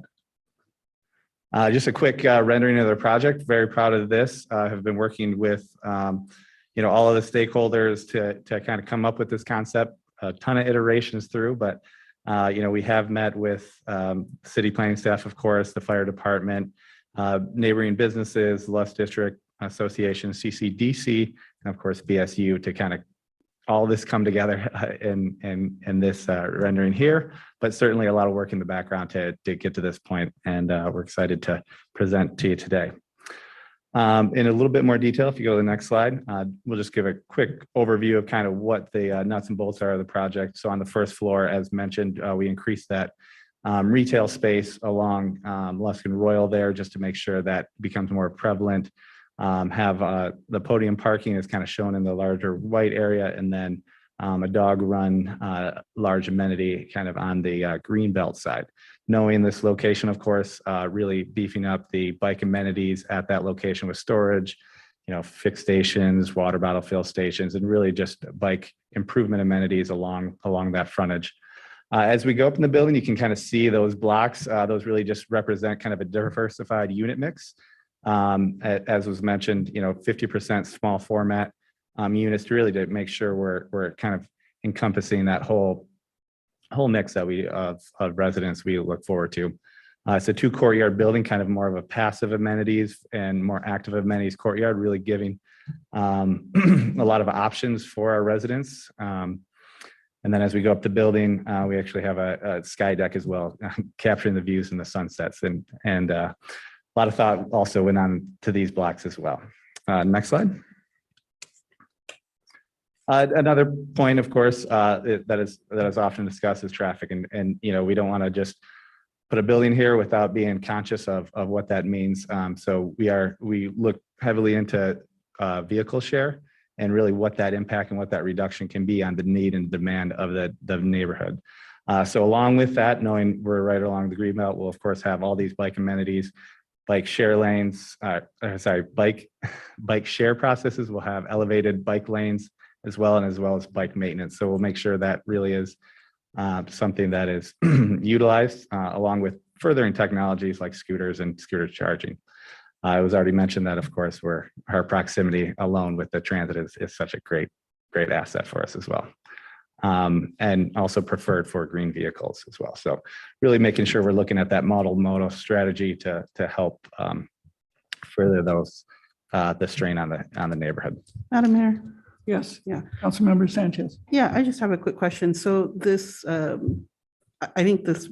Just a quick rendering of the project. Very proud of this. Have been working with all of the stakeholders to kind of come up with this concept. A ton of iterations through, but we have met with city planning staff, of course, the fire department, neighboring businesses, Lusk District Association, CCDC, and of course BSU to kind of all this come together in this rendering here, but certainly a lot of work in the background to get to this point, and we're excited to present to you today. In a little bit more detail, if you go to the next slide, we'll just give a quick overview of kind of what the nuts and bolts are of the project. So on the first floor, as mentioned, we increased that retail space along Lusk and Royal there just to make sure that becomes more prevalent. Have the podium parking is kind of shown in the larger white area, and then a dog run large amenity kind of on the green belt side. Knowing this location, of course, really beefing up the bike amenities at that location with storage, fixed stations, water bottle fill stations, and really just bike improvement amenities along that frontage. As we go up in the building, you can kind of see those blocks. Those really just represent kind of a diversified unit mix. As was mentioned, 50% small format units really to make sure we're kind of encompassing that whole mix that of residents we look forward to. It's a 2 courtyard building, kind of more of a passive amenities and more active amenities courtyard, really giving a lot of options for our residents. And then as we go up the building, we actually have a sky deck as well, capturing the views and the sunsets. And a lot of thought also went on to these blocks as well. Next slide. Another point, of course, that is often discussed is traffic. And we don't want to just put a building here without being conscious of what that means. So we look heavily into vehicle share and really what that impact and what that reduction can be on the need and demand of the neighborhood. So along with that, knowing we're right along the green belt, we'll of course have all these bike amenities, bike share lanes, bike share processes. We'll have elevated bike lanes as well as bike maintenance. So we'll make sure that really is something that is utilized along with furthering technologies like scooters and scooter charging. It was already mentioned that, of course, our proximity alone with the transit is such a great asset for us as well. And also preferred for green vehicles as well. So really making sure we're looking at that modal strategy to help further the strain on the neighborhood. Madam Mayor. Yes, Yeah. Councilmember Sanchez. Yeah, I just have a quick question. So this, I think this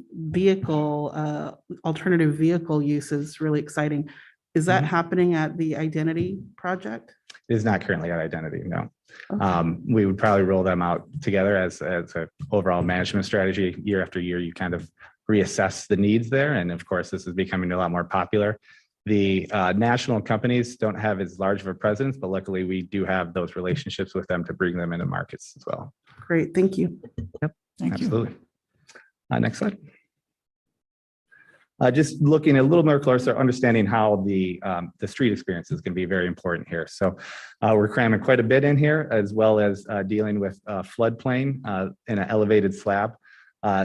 alternative vehicle use is really exciting. Is that happening at the Identity project? It is not currently at Identity, no. Okay. We would probably roll them out together as an overall management strategy. Year after year, you kind of reassess the needs there. And of course, this is becoming a lot more popular. The national companies don't have as large of a presence, but luckily we do have those relationships with them to bring them into markets as well. Great, thank you. Yep, Thank you. absolutely. Next slide. Just looking a little more closer, understanding how the street experience is going to be very important here. So we're cramming quite a bit in here, as well as dealing with floodplain in an elevated slab.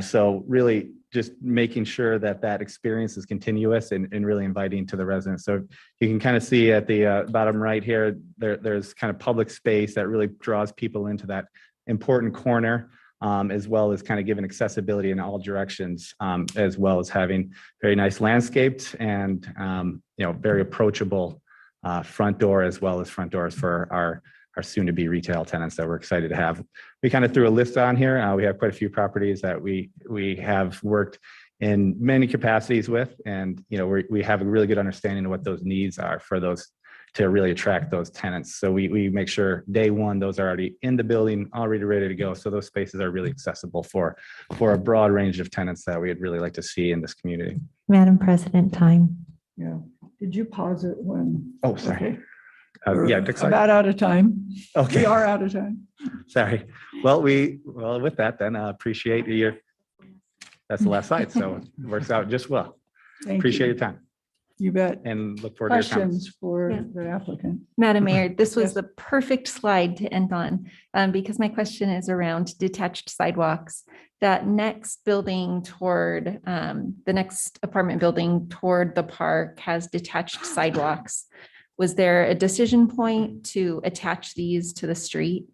So really just making sure that experience is continuous and really inviting to the residents. So you can kind of see at the bottom right here, there's kind of public space that really draws people into that important corner. As well as kind of giving accessibility in all directions, as well as having very nice landscaped and very approachable front door, as well as front doors for our soon-to-be retail tenants that we're excited to have. We kind of threw a list on here. We have quite a few properties that we have worked in many capacities with, and we have a really good understanding of what those needs are for those to really attract those tenants. So we make sure day one, those are already in the building, already ready to go. So those spaces are really accessible for a broad range of tenants that we'd really like to see in this community. Madam President, time. Yeah. Did you pause it when? Oh, sorry. Okay. Yeah, About out of time. Okay. We are out of time. Sorry. Well, with that then, appreciate that's the last slide. So it works out just well. Appreciate your time. You bet. And look forward to your comments. Questions for Yeah. the applicant? Madam Mayor, this was Yes. the perfect slide to end on, because my question is around detached sidewalks. That next building toward, the next apartment building toward the park has detached sidewalks. Was there a decision point to attach these to the street?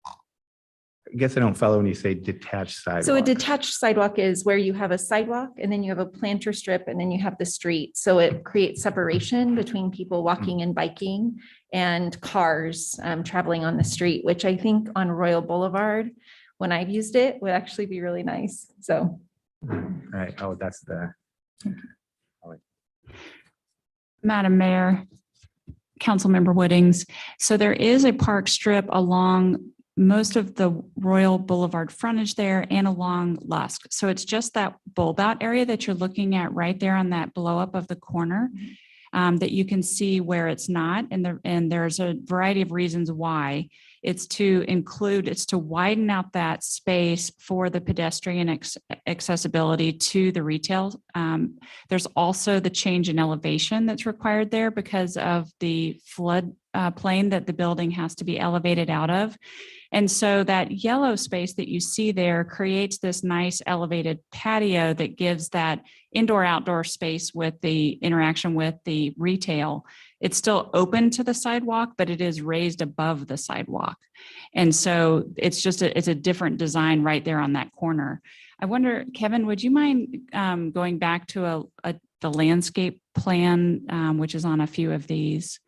I guess I don't follow when you say detached sidewalk. So a detached sidewalk is where you have a sidewalk and then you have a planter strip and then you have the street. So it creates separation between people walking and biking and cars traveling on the street, which I think on Royal Boulevard, when I've used it, would actually be really nice. So. Right. Oh, that's the. Madam Mayor, Councilmember Woodings. So there is a park strip along most of the Royal Boulevard frontage there and along Lusk. So it's just that bulb out area that you're looking at right there on that blow up of the corner that you can see where it's not. And there's a variety of reasons why. It's to widen out that space for the pedestrian accessibility to the retail. There's also the change in elevation that's required there because of the flood plain that the building has to be elevated out of. And so that yellow space that you see there creates this nice elevated patio that gives that indoor-outdoor space with the interaction with the retail. It's still open to the sidewalk, but it is raised above the sidewalk. And so it's a different design right there on that corner. I wonder, Kevin, would you mind going back to the landscape plan, which is on a few of these?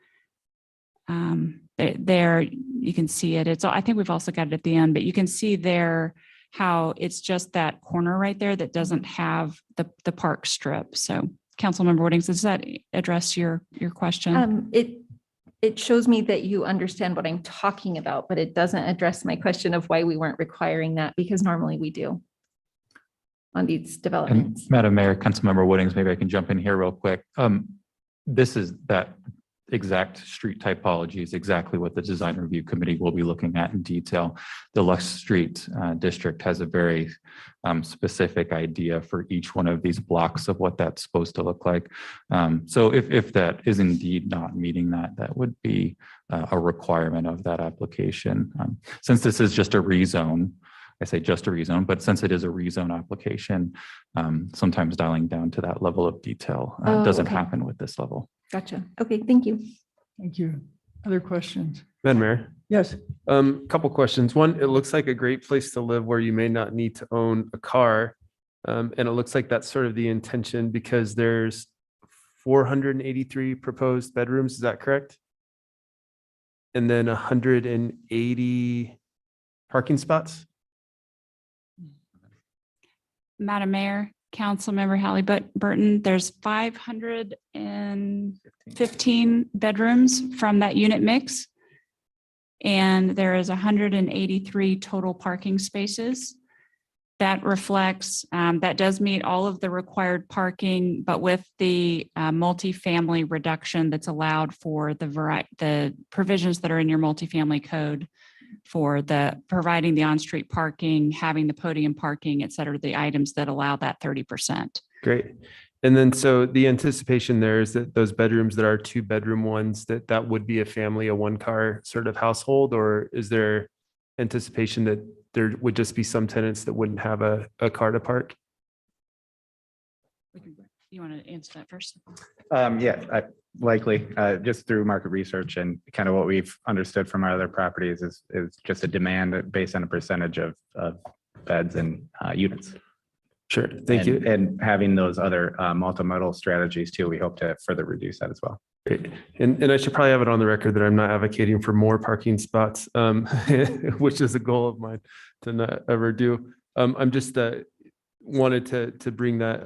There, you can see it. I think we've also got it at the end, but you can see there how it's just that corner right there that doesn't have the park strip. So Councilmember Woodings, does that address your question? It shows me that you understand what I'm talking about, but it doesn't address my question of why we weren't requiring that, because normally we do on these And developments. Madam Mayor, Councilmember Woodings, maybe I can jump in here real quick. This is that exact street typology is exactly what the design review committee will be looking at in detail. The Lux Street district has a very specific idea for each one of these blocks of what that's supposed to look like. So if that is indeed not meeting that, that would be a requirement of that application. Since this is just a rezone, I say just a rezone, but since it is a rezone application, sometimes dialing down to that level of detail doesn't okay. happen with this level. Gotcha. Okay, thank you. Thank you. Other questions? Madam Mayor, Yes. couple questions. One, it looks like a great place to live where you may not need to own a car. And it looks like that's sort of the intention because there's 483 proposed bedrooms. Is that correct? And then 180 parking spots? Madam Mayor, Councilmember Halliburton, there's 515 bedrooms from that unit mix. And there is 183 total parking spaces. That reflects, that does meet all of the required parking, but with the multifamily reduction that's allowed for the provisions that are in your multifamily code for the providing the on-street parking, having the podium parking, et cetera, the items that allow that 30%. Great. And then so the anticipation there is that those bedrooms that are 2-bedroom ones, that would be a family, a 1-car sort of household, or is there anticipation that there would just be some tenants that wouldn't have a car to park? You want to answer that first? Likely, just through market research and kind of what we've understood from our other properties is just a demand based on a percentage of beds and units. Sure, thank you. And having those other multimodal strategies too, we hope to further reduce that as well. Great. And I should probably have it on the record that I'm not advocating for more parking spots, which is a goal of mine to not ever do. I'm just wanted to bring that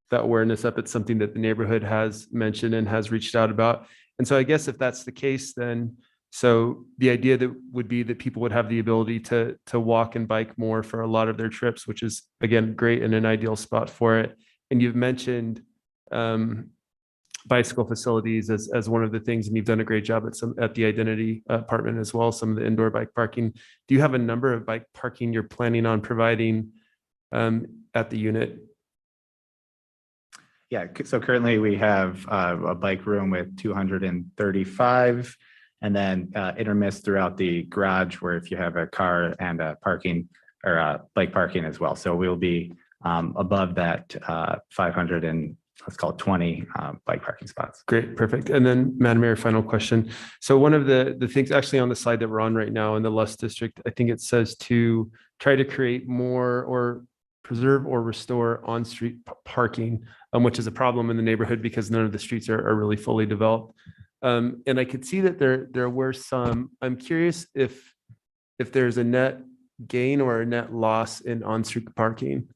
that awareness up. It's something that the neighborhood has mentioned and has reached out about. And so I guess if that's the case, then so the idea that would be that people would have the ability to walk and bike more for a lot of their trips, which is again great and an ideal spot for it. And you've mentioned bicycle facilities as one of the things, and you've done a great job at the identity apartment as well, some of the indoor bike parking. Do you have a number of bike parking you're planning on providing at the unit? Yeah, so currently we have a bike room with 235, and then intermissed throughout the garage where if you have a car and a parking or a bike parking as well. So we'll be above that 500 and let's call it 20 bike parking spots. Great, perfect. And then Madam Mayor, final question. So one of the things actually on the slide that we're on right now in the Lust District, I think it says to try to create more or preserve or restore on-street parking, which is a problem in the neighborhood because none of the streets are really fully developed. And I could see that there were some. I'm curious if there's a net gain or a net loss in on-street parking.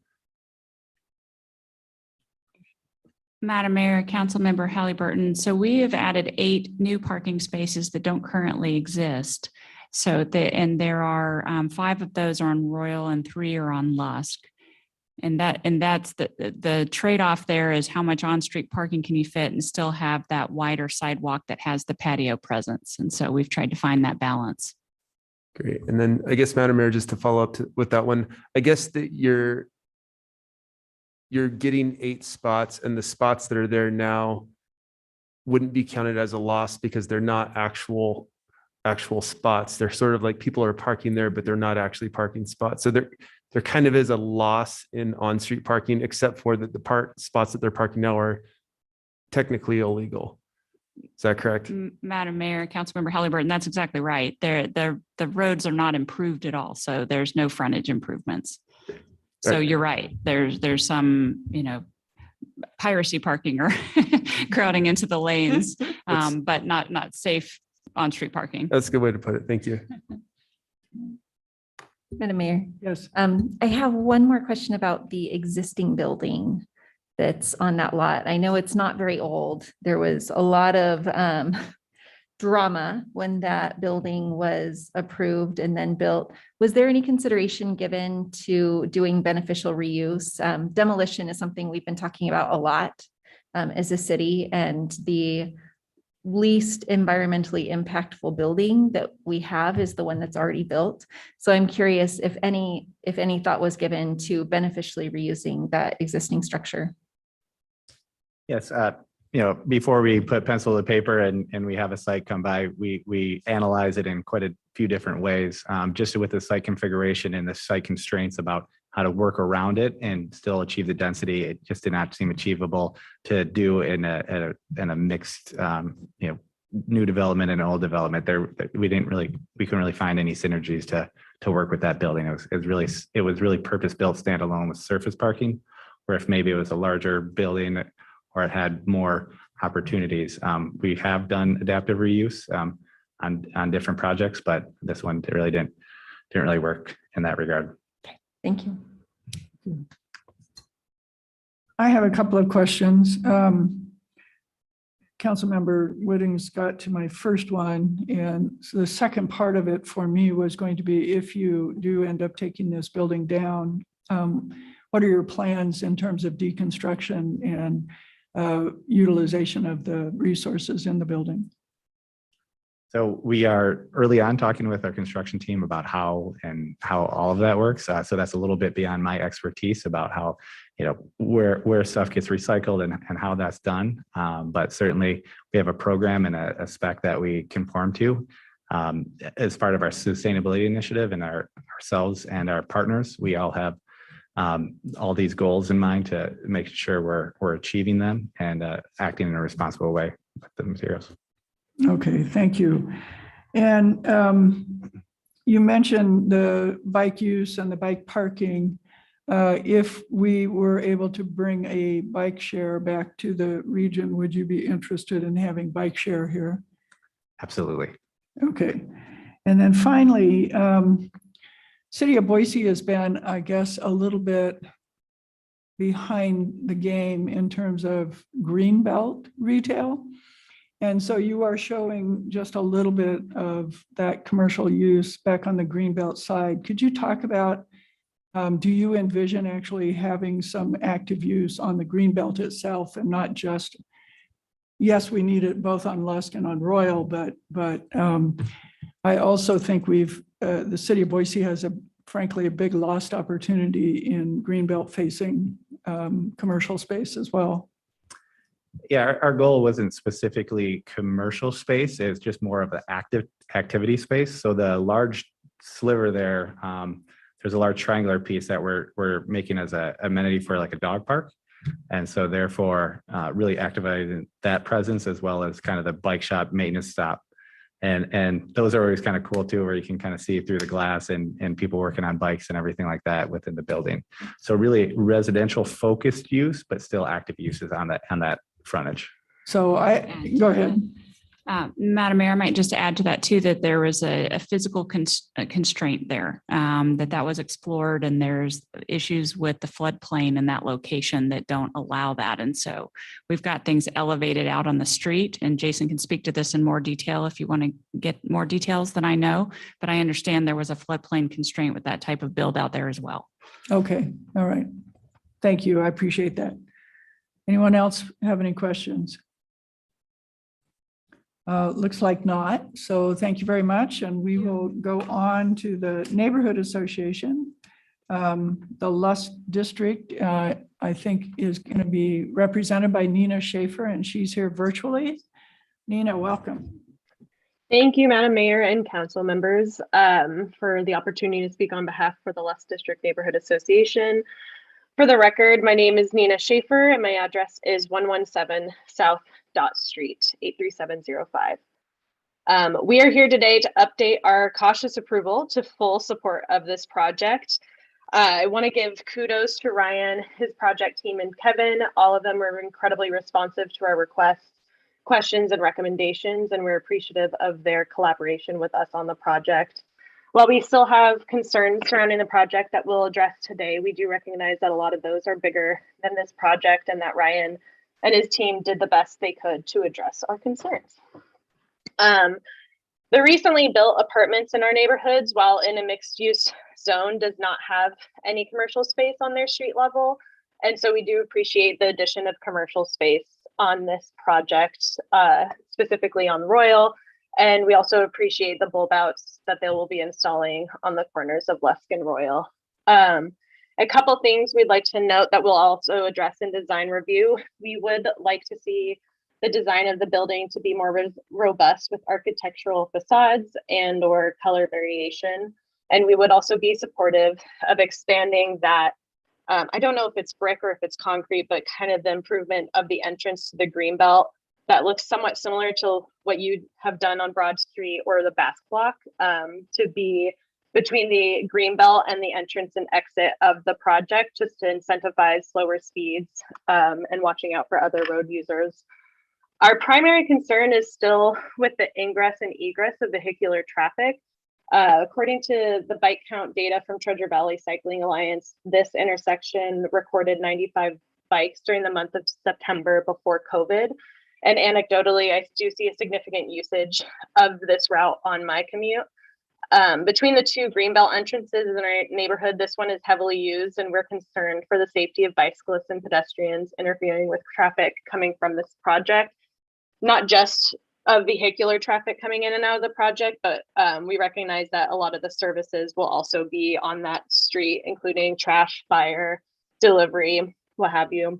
Madam Mayor, Councilmember Halliburton. So we have added 8 new parking spaces that don't currently exist. So there are 5 of those are on Royal and 3 are on Lusk. And that's the trade-off there is how much on-street parking can you fit and still have that wider sidewalk that has the patio presence. And so we've tried to find that balance. Great. And then I guess, Madam Mayor, just to follow up with that one, I guess that you're getting 8 spots and the spots that are there now wouldn't be counted as a loss because they're not actual spots. They're sort of like people are parking there, but they're not actually parking spots. So there kind of is a loss in on-street parking, except for that the spots that they're parking now are technically illegal. Is that correct? Madam Mayor, Councilmember Halliburton, that's exactly right. The roads are not improved at all. So there's no frontage improvements. So Right. you're right. There's some, piracy parking or crowding into the lanes, but not safe on-street parking. That's a good way to put it. Thank you. Madam Mayor, Yes. I have one more question about the existing building that's on that lot. I know it's not very old. There was a lot of drama when that building was approved and then built. Was there any consideration given to doing beneficial reuse? Demolition is something we've been talking about a lot as a city, and the least environmentally impactful building that we have is the one that's already built. So I'm curious if any thought was given to beneficially reusing that existing structure. Yes, before we put pencil to paper and we have a site come by, we analyze it in quite a few different ways, just with the site configuration and the site constraints about how to work around it and still achieve the density. It just did not seem achievable to do in a mixed, new development and old development. We couldn't really find any synergies to work with that building. It was really purpose built standalone with surface parking, where if maybe it was a larger building or it had more opportunities. We have done adaptive reuse on different projects, but this one didn't really work in that regard. Thank you. I have a couple of questions. Councilmember Whitting's got to my first one, and so the second part of it for me was going to be, if you do end up taking this building down, what are your plans in terms of deconstruction and utilization of the resources in the building? So we are early on talking with our construction team about how all of that works. So that's a little bit beyond my expertise about how, where stuff gets recycled and how that's done. But certainly we have a program and a spec that we conform to as part of our sustainability initiative, and ourselves and our partners. We all have all these goals in mind to make sure we're achieving them and acting in a responsible way with the materials. Okay, thank you. And you mentioned the bike use and the bike parking. If we were able to bring a bike share back to the region, would you be interested in having bike share here? Absolutely. Okay. And then finally, City of Boise has been, I guess, a little bit behind the game in terms of greenbelt retail. And so you are showing just a little bit of that commercial use back on the greenbelt side. Could you talk about, do you envision actually having some active use on the greenbelt itself and not just, yes, we need it both on Lusk and on Royal, but I also think the City of Boise has frankly a big lost opportunity in greenbelt facing commercial space as well. Yeah, our goal wasn't specifically commercial space. It's just more of an activity space. So the large sliver there, there's a large triangular piece that we're making as an amenity for like a dog park. And so therefore really activating that presence as well as kind of the bike shop maintenance stop. And those are always kind of cool too, where you can kind of see through the glass and people working on bikes and everything like that within the building. So really residential focused use, but still active uses on that frontage. So go ahead. Madam Mayor, I might just add to that too, that there was a physical constraint there, that was explored, and there's issues with the floodplain in that location that don't allow that. And so we've got things elevated out on the street, and Jason can speak to this in more detail if you want to get more details than I know, but I understand there was a floodplain constraint with that type of build out there as well. Okay, all right. Thank you, I appreciate that. Anyone else have any questions? Looks like not. So thank you very much. And we will go on to the Neighborhood Association. The Lusk District, I think, is going to be represented by Nina Schaefer, and she's here virtually. Nina, welcome. Thank you, Madam Mayor and council members, for the opportunity to speak on behalf for the Lusk District Neighborhood Association. For the record, my name is Nina Schaefer and my address is 117 South Dot Street, 83705. We are here today to update our cautious approval to full support of this project. I want to give kudos to Ryan, his project team, and Kevin. All of them were incredibly responsive to our requests, questions, and recommendations, and we're appreciative of their collaboration with us on the project. While we still have concerns surrounding the project that we'll address today, we do recognize that a lot of those are bigger than this project and that Ryan and his team did the best they could to address our concerns. The recently built apartments in our neighborhoods, while in a mixed use zone, does not have any commercial space on their street level. And so we do appreciate the addition of commercial space on this project, specifically on Royal. And we also appreciate the bulb outs that they will be installing on the corners of Lesk and Royal. A couple things we'd like to note that we'll also address in design review. We would like to see the design of the building to be more robust with architectural facades and or color variation. And we would also be supportive of expanding that. I don't know if it's brick or if it's concrete, but kind of the improvement of the entrance to the Greenbelt that looks somewhat similar to what you have done on Broad Street or the Bass Block, to be between the Greenbelt and the entrance and exit of the project, just to incentivize slower speeds and watching out for other road users. Our primary concern is still with the ingress and egress of vehicular traffic. According to the bike count data from Treasure Valley Cycling Alliance, this intersection recorded 95 bikes during the month of September before COVID. And anecdotally, I do see a significant usage of this route on my commute. Between the two Greenbelt entrances in our neighborhood, this one is heavily used, and we're concerned for the safety of bicyclists and pedestrians interfering with traffic coming from this project. Not just of vehicular traffic coming in and out of the project, but we recognize that a lot of the services will also be on that street, including trash, fire, delivery, what have you.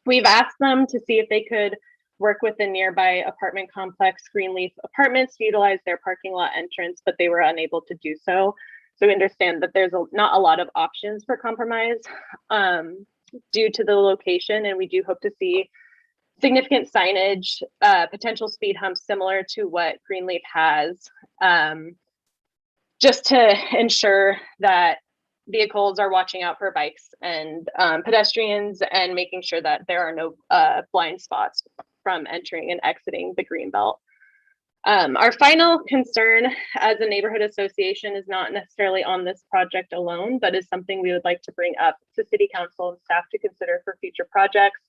We've asked them to see if they could work with the nearby apartment complex, Greenleaf Apartments, to utilize their parking lot entrance, but they were unable to do so. So we understand that there's not a lot of options for compromise due to the location, and we do hope to see significant signage, potential speed humps similar to what Greenleaf has, just to ensure that vehicles are watching out for bikes and pedestrians and making sure that there are no blind spots from entering and exiting the Greenbelt. Our final concern as a neighborhood association is not necessarily on this project alone, but is something we would like to bring up to City Council and staff to consider for future projects.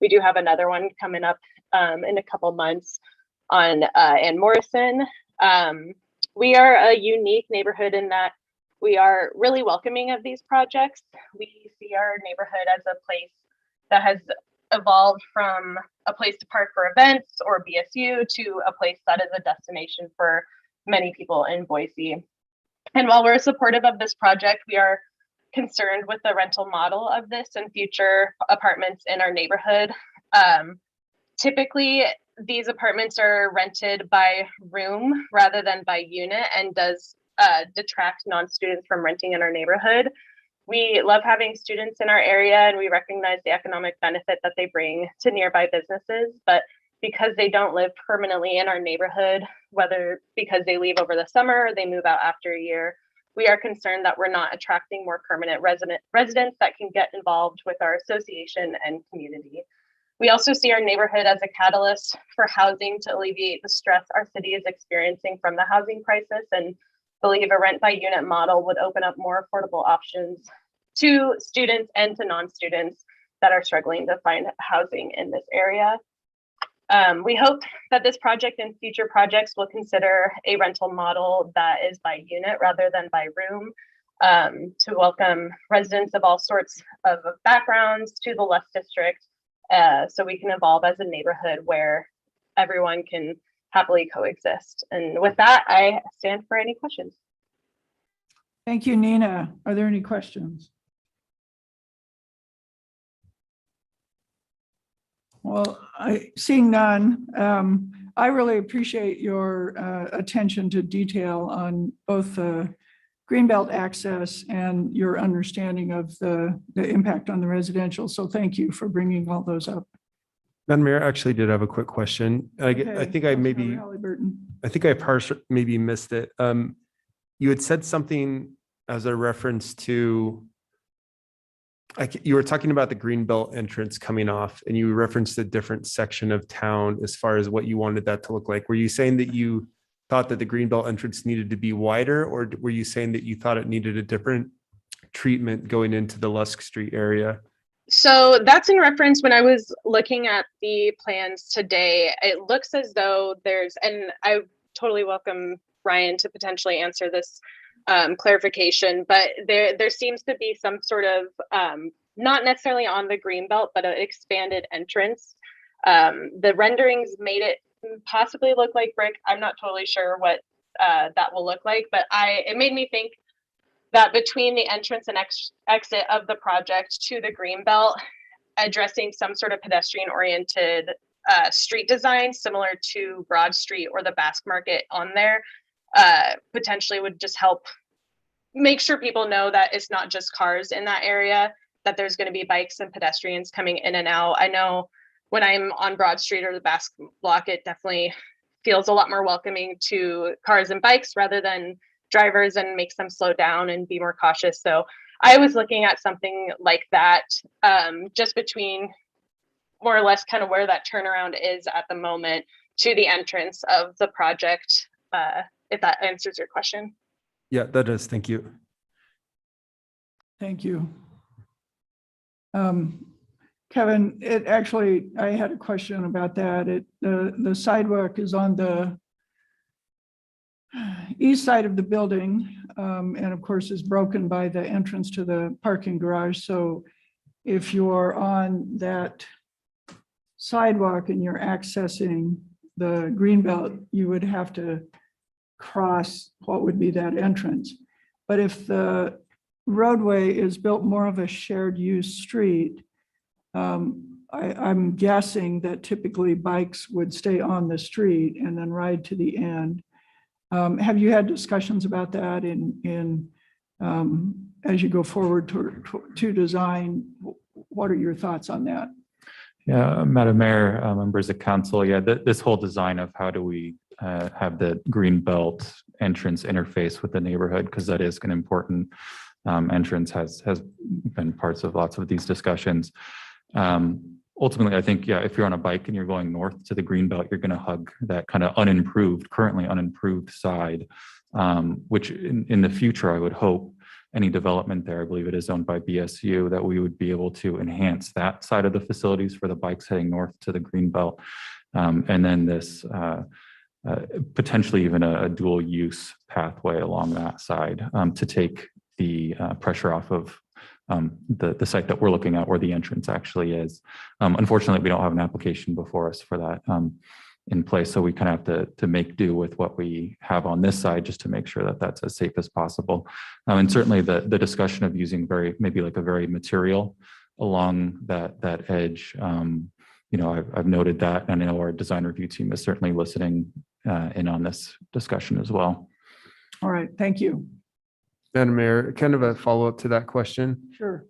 We do have another one coming up in a couple months on Ann Morrison. We are a unique neighborhood in that we are really welcoming of these projects. We see our neighborhood as a place that has evolved from a place to park for events or BSU to a place that is a destination for many people in Boise. And while we're supportive of this project, we are concerned with the rental model of this and future apartments in our neighborhood. Typically, these apartments are rented by room rather than by unit, and does detract non-students from renting in our neighborhood. We love having students in our area, and we recognize the economic benefit that they bring to nearby businesses, but because they don't live permanently in our neighborhood, whether because they leave over the summer or they move out after a year, we are concerned that we're not attracting more permanent residents that can get involved with our association and community. We also see our neighborhood as a catalyst for housing to alleviate the stress our city is experiencing from the housing crisis, and believe a rent by unit model would open up more affordable options to students and to non-students that are struggling to find housing in this area. We hope that this project and future projects will consider a rental model that is by unit rather than by room, to welcome residents of all sorts of backgrounds to the Lesk District, so we can evolve as a neighborhood where everyone can happily coexist. And with that, I stand for any questions. Thank you, Nina. Are there any questions? Well, seeing none, I really appreciate your attention to detail on both the Greenbelt access and your understanding of the impact on the residential. So thank you for bringing all those up. Madam Mayor, I actually did have a quick question. I think I maybe missed it. You had said something as a reference to you were talking about the Greenbelt entrance coming off and you referenced a different section of town as far as what you wanted that to look like. Were you saying that you thought that the Greenbelt entrance needed to be wider, or were you saying that you thought it needed a different treatment going into the Lusk Street area? So that's in reference when I was looking at the plans today. It looks as though there's, and I totally welcome Ryan to potentially answer this clarification, but there seems to be some sort of not necessarily on the Greenbelt, but an expanded entrance. The renderings made it possibly look like brick. I'm not totally sure what that will look like, but it made me think that between the entrance and exit of the project to the Greenbelt, addressing some sort of pedestrian-oriented street design similar to Broad Street or the Basque Market on there potentially would just help make sure people know that it's not just cars in that area, that there's going to be bikes and pedestrians coming in and out. I know when I'm on Broad Street or the Basque Block, it definitely feels a lot more welcoming to cars and bikes rather than drivers, and makes them slow down and be more cautious. So I was looking at something like that, just between more or less kind of where that turnaround is at the moment to the entrance of the project, if that answers your question. Yeah, that does. Thank you. Thank you. Kevin, I had a question about that. The sidewalk is on the east side of the building, and of course is broken by the entrance to the parking garage. So if you're on that sidewalk and you're accessing the Greenbelt, you would have to cross what would be that entrance. But if the roadway is built more of a shared use street, I'm guessing that typically bikes would stay on the street and then ride to the end. Have you had discussions about that as you go forward to design? What are your thoughts on that? Yeah, Madam Mayor, members of council, yeah, this whole design of how do we have the Greenbelt entrance interface with the neighborhood, because that is an important entrance, has been parts of lots of these discussions. Ultimately, I think, yeah, if you're on a bike and you're going north to the Greenbelt, you're going to hug that kind of currently unimproved side, which in the future, I would hope any development there, I believe it is owned by BSU, that we would be able to enhance that side of the facilities for the bikes heading north to the Greenbelt. And then this potentially even a dual use pathway along that side to take the pressure off of the site that we're looking at where the entrance actually is. Unfortunately, we don't have an application before us for that in place. So we kind of have to make do with what we have on this side just to make sure that that's as safe as possible. And certainly the discussion of using maybe like a very material along that edge. I've noted that, and I know our design review team is certainly listening in on this discussion as well. All right, thank you. Madam Mayor, kind of a follow-up to that question. Sure.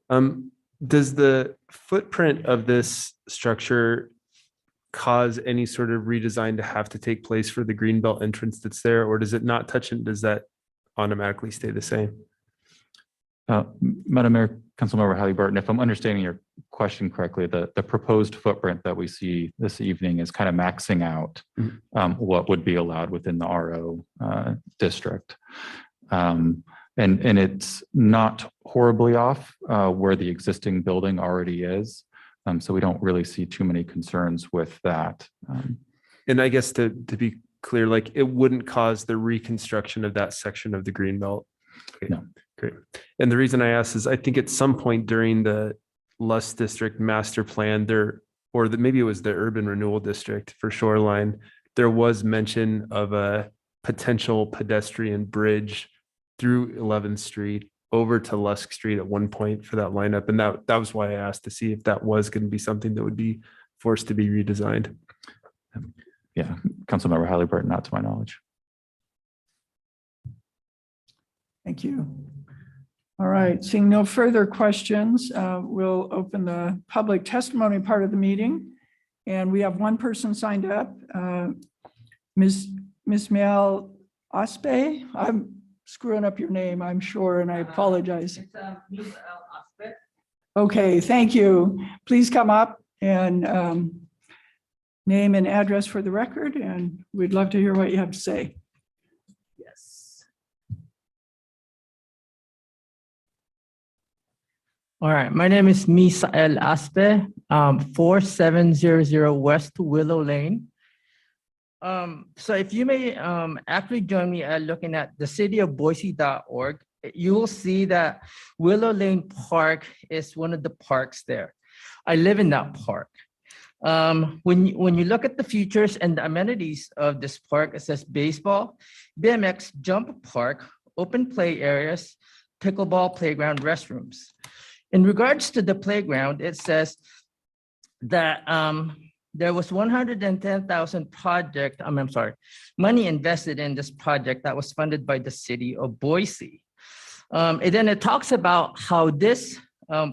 Does the footprint of this structure cause any sort of redesign to have to take place for the Greenbelt entrance that's there, or does it not touch it? Does that automatically stay the same? Madam Mayor, Councilmember Halliburton, if I'm understanding your question correctly, the proposed footprint that we see this evening is kind of maxing out what would be allowed within the RO district. And it's not horribly off where the existing building already is. So we don't really see too many concerns with that. And I guess to be clear, like it wouldn't cause the reconstruction of that section of the Greenbelt. Okay, no. Great. And the reason I ask is I think at some point during the Lusk District master plan there, or maybe it was the urban renewal district for Shoreline, there was mention of a potential pedestrian bridge through 11th Street over to Lusk Street at one point for that lineup. And that was why I asked to see if that was going to be something that would be forced to be redesigned. Yeah, Councilmember Halliburton, not to my knowledge. Thank you. All right, seeing no further questions, we'll open the public testimony part of the meeting. And we have one person signed up, Ms. Mel Ospe. I'm screwing up your name, I'm sure, and I apologize. It's Okay, thank you. Please come up and name and address for the record, and we'd love to hear what you have to say. Yes. All right, my name is Misael Aspe, 4700 West Willow Lane. So if you may actually join me looking at the cityofboise.org, you will see that Willow Lane Park is one of the parks there. I live in that park. When you look at the features and the amenities of this park, it says baseball, BMX jump park, open play areas, pickleball playground, restrooms. In regards to the playground, it says that there was 110,000 money invested in this project that was funded by the city of Boise. And then it talks about how this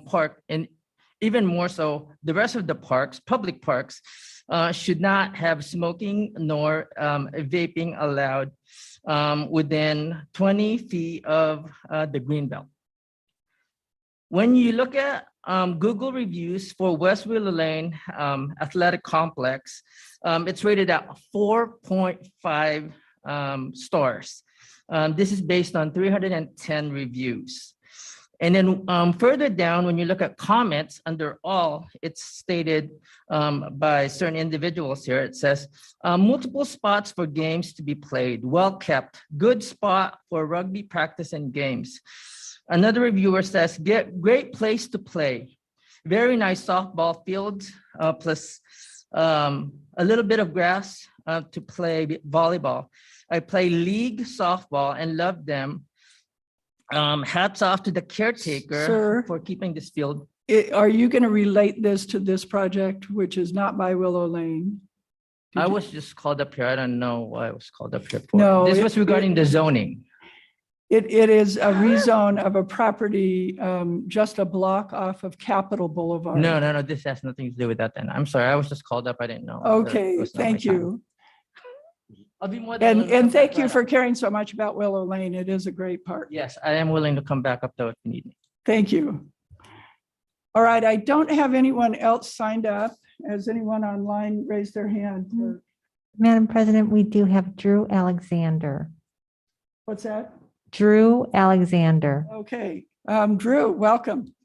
park, and even more so, the rest of the parks, public parks, should not have smoking nor vaping allowed within 20 feet of the greenbelt. When you look at Google reviews for West Willow Lane Athletic Complex, it's rated at 4.5 stars. This is based on 310 reviews. And then further down, when you look at comments under all, it's stated by certain individuals here. It says, multiple spots for games to be played, well kept, good spot for rugby practice and games. Another reviewer says, great place to play. Very nice softball fields, plus a little bit of grass to play volleyball. I play league softball and love them. Hats off to the caretaker Sir, for keeping this field. Are you going to relate this to this project, which is not by Willow Lane? I was just called up here. I don't know why I was called up here for. No, This was regarding the zoning. It is a rezone of a property just a block off of Capitol Boulevard. No, this has nothing to do with that then. I'm sorry, I was just called up. I didn't know. Okay, It was not my thank time. you. I'll be more than willing to And come thank back you right for up. caring so much about Willow Lane. It is a great park. Yes, I am willing to come back up though if you need me. Thank you. All right, I don't have anyone else signed up. Has anyone online raised their hand? for- Madam President, we do have Drew Alexander. What's that? Drew Alexander. Okay, Drew, welcome.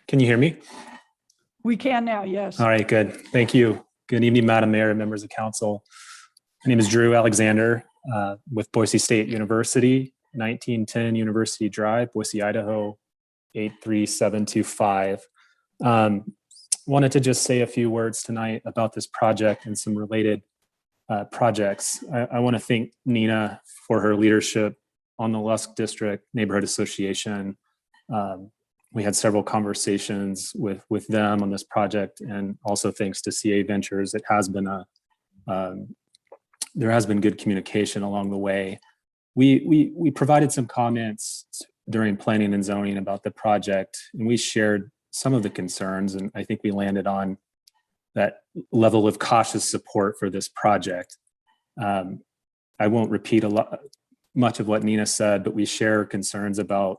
Can you hear me? We can now, yes. All right, good. Thank you. Good evening, Madam Mayor and members of council. My name is Drew Alexander with Boise State University, 1910 University Drive, Boise, Idaho, 83725. Wanted to just say a few words tonight about this project and some related projects. I want to thank Nina for her leadership on the Lusk District Neighborhood Association. We had several conversations with them on this project, and also thanks to CA Ventures, it has been there has been good communication along the way. We provided some comments during planning and zoning about the project, and we shared some of the concerns, and I think we landed on that level of cautious support for this project. I won't repeat much of what Nina said, but we share concerns about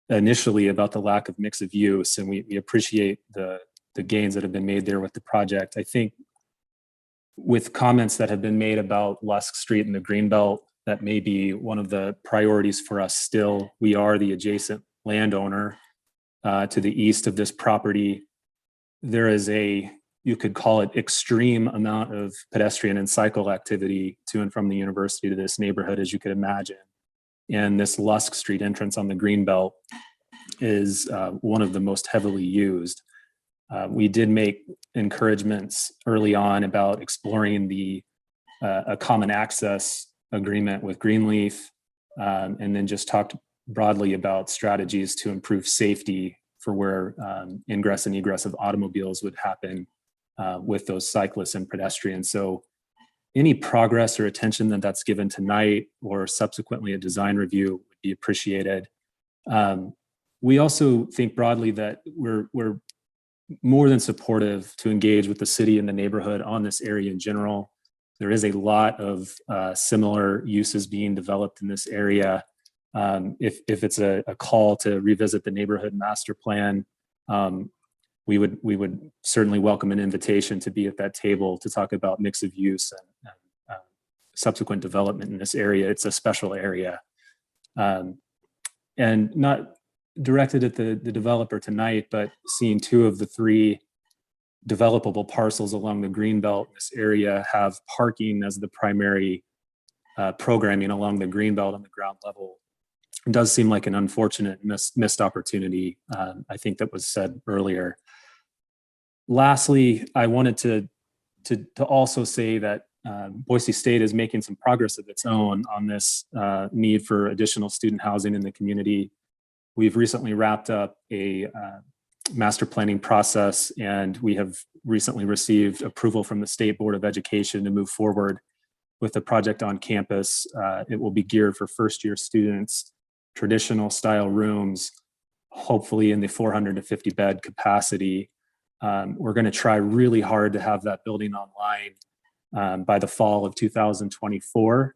initially about the lack of mix of use, and we appreciate the gains that have been made there with the project. I think with comments that have been made about Lusk Street and the Greenbelt, that may be one of the priorities for us still. We are the adjacent landowner to the east of this property. There is you could call it extreme amount of pedestrian and cycle activity to and from the university to this neighborhood, as you could imagine. And this Lusk Street entrance on the Greenbelt is one of the most heavily used. We did make encouragements early on about exploring a common access agreement with Greenleaf, and then just talked broadly about strategies to improve safety for where ingress and egress of automobiles would happen with those cyclists and pedestrians. So any progress or attention that's given tonight or subsequently a design review would be appreciated. We also think broadly that we're more than supportive to engage with the city and the neighborhood on this area in general. There is a lot of similar uses being developed in this area. If it's a call to revisit the neighborhood master plan, we would certainly welcome an invitation to be at that table to talk about mix of use and subsequent development in this area. It's a special area, and not directed at the developer tonight, but seeing 2 of the 3 developable parcels along the greenbelt in this area have parking as the primary programming along the greenbelt on the ground level. It does seem like an unfortunate missed opportunity. I think that was said earlier. Lastly, I wanted to also say that Boise State is making some progress of its own on this need for additional student housing in the community. We've recently wrapped up a master planning process, and we have recently received approval from the State Board of Education to move forward with the project on campus. It will be geared for first-year students, traditional style rooms, hopefully in the 450 bed capacity. We're going to try really hard to have that building online by the fall of 2024.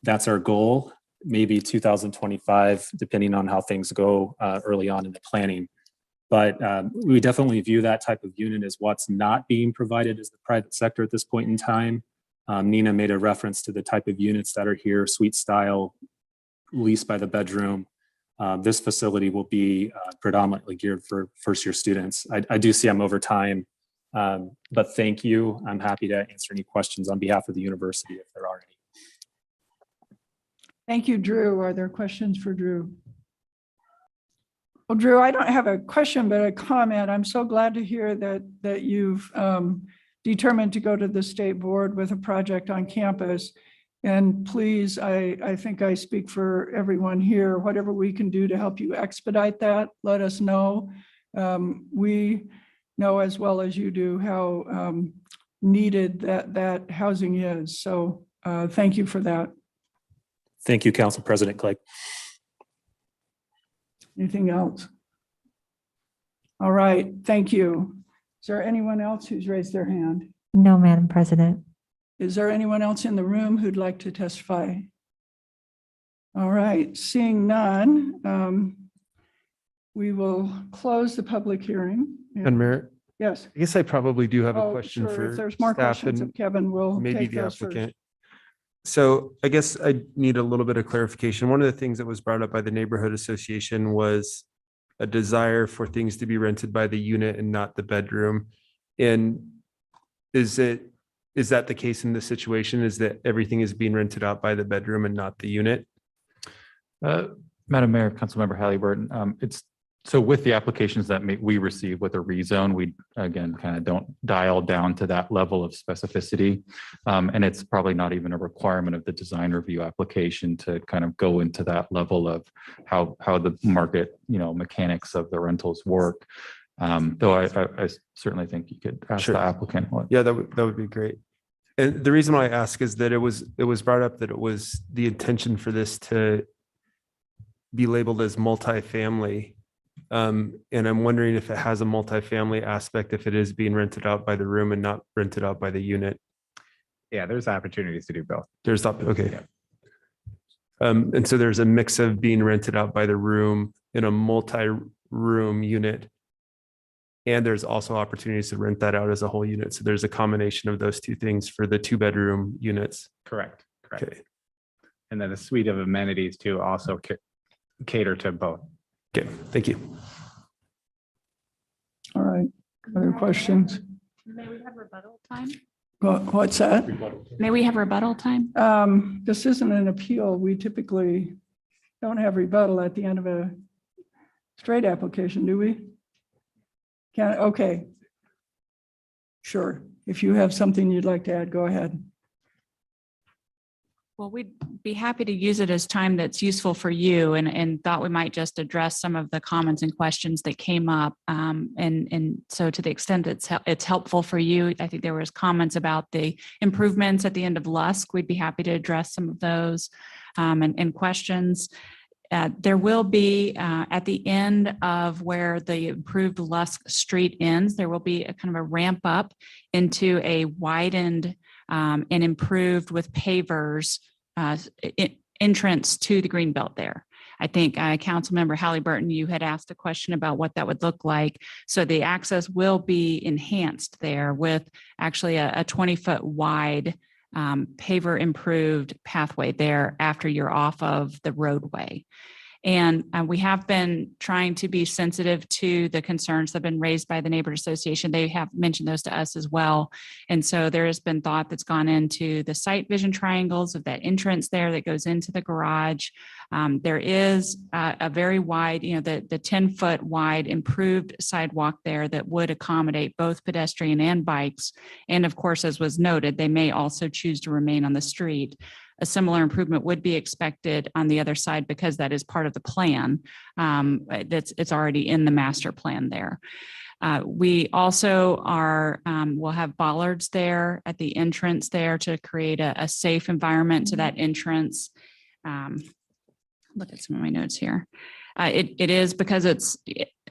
That's our goal. Maybe 2025, depending on how things go early on in the planning. But we definitely view that type of unit as what's not being provided as the private sector at this point in time. Nina made a reference to the type of units that are here, suite style, leased by the bedroom. This facility will be predominantly geared for first-year students. I do see I'm over time, but thank you. I'm happy to answer any questions on behalf of the university if there are any. Thank you, Drew. Are there questions for Drew? Well, Drew, I don't have a question, but a comment. I'm so glad to hear that you've determined to go to the state board with a project on campus. And please, I think I speak for everyone here, whatever we can do to help you expedite that, let us know. We know as well as you do how needed that housing is. So thank you for that. Thank you, Council President Clegg. Anything else? All right, thank you. Is there anyone else who's raised their hand? No, Madam President. Is there anyone else in the room who'd like to testify? All right, seeing none, we will close the public hearing. And Mayor, Yes. I guess I probably do have a Oh, question sure. for If there's more staff questions and of Kevin, we'll maybe take the those first. applicant. So I guess I need a little bit of clarification. One of the things that was brought up by the neighborhood association was a desire for things to be rented by the unit and not the bedroom. And is that the case in this situation? Is that everything is being rented out by the bedroom and not the unit? Madam Mayor, Councilmember Halliburton, it's so with the applications that we receive with a rezone, we again kind of don't dial down to that level of specificity. And it's probably not even a requirement of the design review application to kind of go into that level of how the market, mechanics of the rentals work. Though I certainly think you could ask the applicant. Yeah, that would be great. And the reason why I ask is that it was brought up that it was the intention for this to be labeled as multifamily. And I'm wondering if it has a multifamily aspect, if it is being rented out by the room and not rented out by the unit. Yeah, there's opportunities to do both. Okay. Yeah. And so there's a mix of being rented out by the room in a multi-room unit. And there's also opportunities to rent that out as a whole unit. So there's a combination of those two things for the 2-bedroom units. Correct. Okay. And then a suite of amenities to also cater to both. Okay, thank you. All right, other questions? May we have rebuttal time? What's that? May we have rebuttal time? This isn't an appeal. We typically don't have rebuttal at the end of a straight application, do we? Okay. Sure. If you have something you'd like to add, go ahead. Well, we'd be happy to use it as time that's useful for you and thought we might just address some of the comments and questions that came up. And so to the extent that it's helpful for you, I think there was comments about the improvements at the end of Lusk. We'd be happy to address some of those and questions. There will be at the end of where the improved Lusk Street ends, there will be a kind of a ramp up into a widened and improved with pavers entrance to the greenbelt there. I think Councilmember Halliburton, you had asked a question about what that would look like. So the access will be enhanced there with actually a 20-foot wide paver improved pathway there after you're off of the roadway. And we have been trying to be sensitive to the concerns that have been raised by the neighborhood association. They have mentioned those to us as well. And so there has been thought that's gone into the sight vision triangles of that entrance there that goes into the garage. There is a very wide, the 10-foot wide improved sidewalk there that would accommodate both pedestrian and bikes. And of course, as was noted, they may also choose to remain on the street. A similar improvement would be expected on the other side because that is part of the plan. It's already in the master plan there. We also will have bollards there at the entrance there to create a safe environment to that entrance. Look at some of my notes here. It is because it's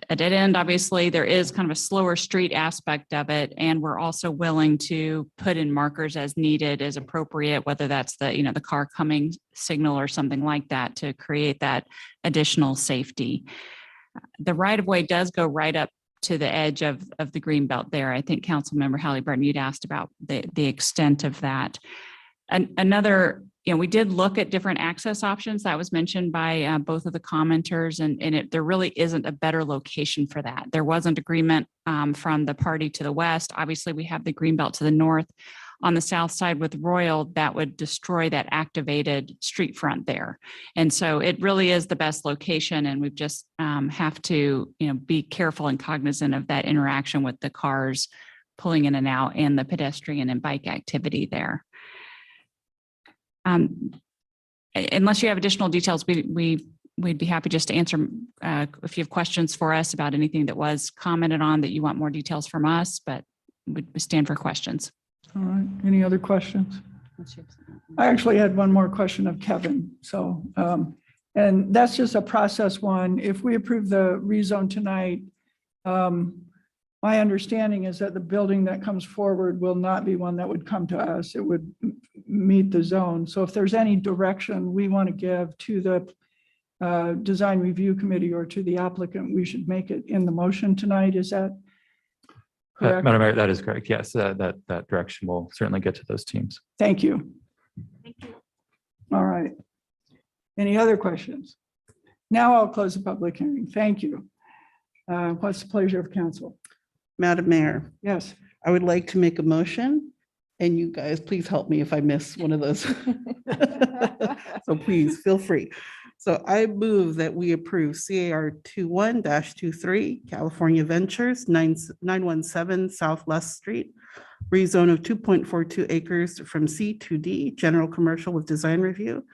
a dead end. Obviously, there is kind of a slower street aspect of it. And we're also willing to put in markers as needed, as appropriate, whether that's the car coming signal or something like that to create that additional safety. The right of way does go right up to the edge of the green belt there. I think Councilmember Halliburton, you'd asked about the extent of that. Another, we did look at different access options that was mentioned by both of the commenters, and there really isn't a better location for that. There wasn't agreement from the party to the west. Obviously, we have the greenbelt to the north. On the south side with Royal, that would destroy that activated street front there. And so it really is the best location, and we just have to be careful and cognizant of that interaction with the cars pulling in and out and the pedestrian and bike activity there. Unless you have additional details, we'd be happy just to answer if you have questions for us about anything that was commented on that you want more details from us, but we stand for questions. All right. Any other questions? I actually had one more question of Kevin. So, and that's just a process one. If we approve the rezone tonight, my understanding is that the building that comes forward will not be one that would come to us. It would meet the zone. So if there's any direction we want to give to the design review committee or to the applicant, we should make it in the motion tonight. Is that correct? Madam Mayor, that is correct. Yes, that direction will certainly get to those teams. Thank you. All right. Any other questions? Now I'll close the public hearing. Thank you. What's the pleasure of council? Madam Mayor, Yes. I would like to make a motion, and you guys, please help me if I miss one of those. So please feel free. So I move that we approve CAR 21-23 California Ventures 917 South Lust Street, rezone of 2.42 acres from C to D, general commercial with design review,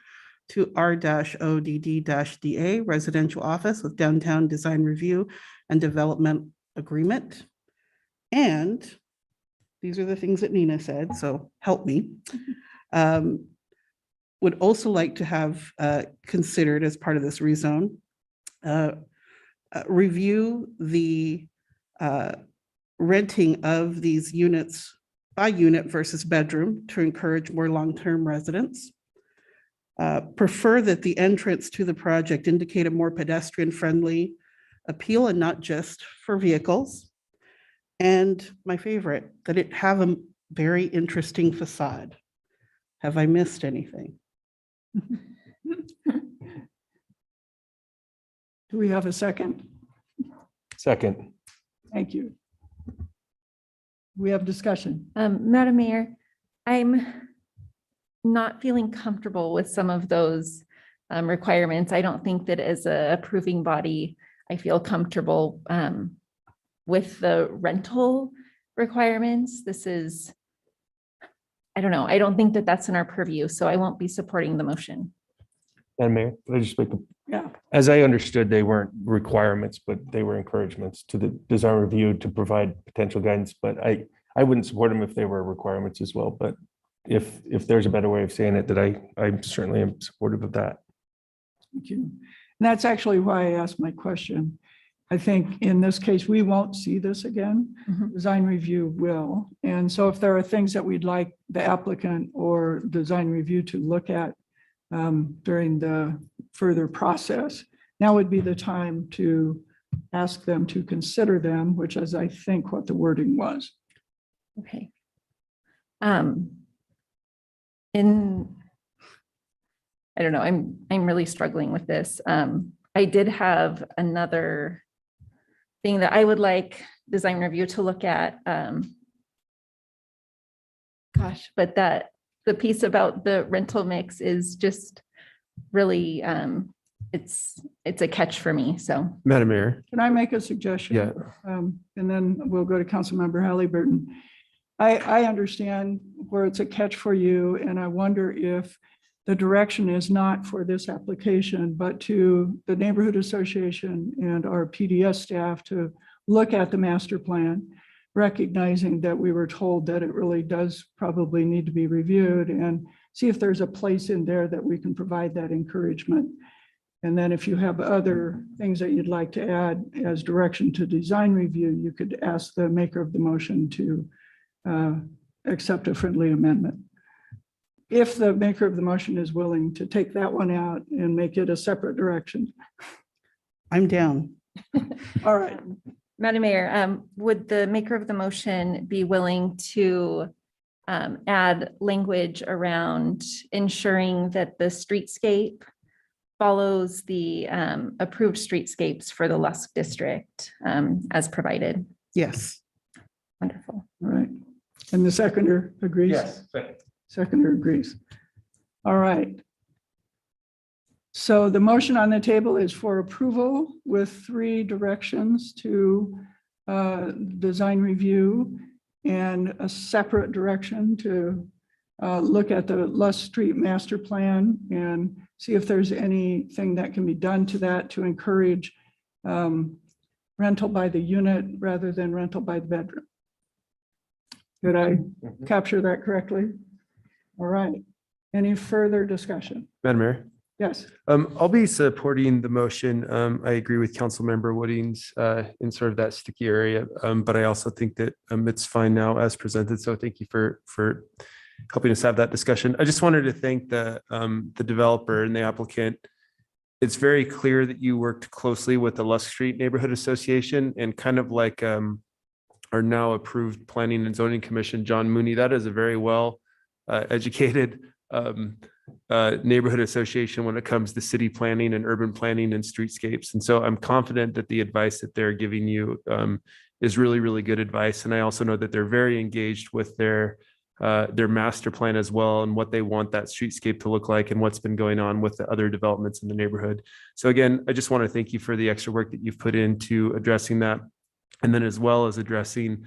to R-ODD-DA residential office with downtown design review and development agreement. And these are the things that Nina said, so help me. Would also like to have considered as part of this rezone, review the renting of these units by unit versus bedroom to encourage more long-term residents. Prefer that the entrance to the project indicate a more pedestrian-friendly appeal and not just for vehicles. And my favorite, that it have a very interesting facade. Have I missed anything? Do we have a second? Second. Thank you. We have discussion. Madam Mayor, I'm not feeling comfortable with some of those requirements. I don't think that as a approving body, I feel comfortable with the rental requirements. This is, I don't know. I don't think that that's in our purview, so I won't be supporting the motion. Madam Mayor, can I just make Yeah. as I understood, they weren't requirements, but they were encouragements to the design review to provide potential guidance. But I wouldn't support them if they were requirements as well. But if there's a better way of saying it, that I certainly am supportive of that. Thank you. And that's actually why I asked my question. I think in this case, we won't see this again. Design review will. And so if there are things that we'd like the applicant or design review to look at during the further process, now would be the time to ask them to consider them, which is, I think, what the wording was. Okay. I don't know, I'm really struggling with this. I did have another thing that I would like design review to look at. Gosh, but that the piece about the rental mix is just really, it's a catch for me, so. Madam Mayor. Can I make a suggestion? Yeah. And then we'll go to Councilmember Halliburton. I understand where it's a catch for you, and I wonder if the direction is not for this application, but to the neighborhood association and our PDS staff to look at the master plan, recognizing that we were told that it really does probably need to be reviewed, and see if there's a place in there that we can provide that encouragement. And then if you have other things that you'd like to add as direction to design review, you could ask the maker of the motion to accept a friendly amendment. If the maker of the motion is willing to take that one out and make it a separate direction. I'm down. All right. Madam Mayor, would the maker of the motion be willing to add language around ensuring that the streetscape follows the approved streetscapes for the Lusk district as provided? Yes. Wonderful. All right. And the seconder agrees? Yes. Seconder agrees. All right. So the motion on the table is for approval with 3 directions to design review and a separate direction to look at the Lusk Street master plan and see if there's anything that can be done to that to encourage rental by the unit rather than rental by the bedroom. Did I capture that correctly? All right. Any further discussion? Madam Mayor. Yes. I'll be supporting the motion. I agree with Councilmember Woodings in sort of that sticky area, but I also think that it's fine now as presented. So thank you for helping us have that discussion. I just wanted to thank the developer and the applicant. It's very clear that you worked closely with the Lusk Street Neighborhood Association and kind of like our now approved Planning and Zoning Commission, John Mooney. That is a very well educated neighborhood association when it comes to city planning and urban planning and streetscapes. And so I'm confident that the advice that they're giving you is really, really good advice. And I also know that they're very engaged with their master plan as well and what they want that streetscape to look like and what's been going on with the other developments in the neighborhood. So again, I just want to thank you for the extra work that you've put into addressing that. And then as well as addressing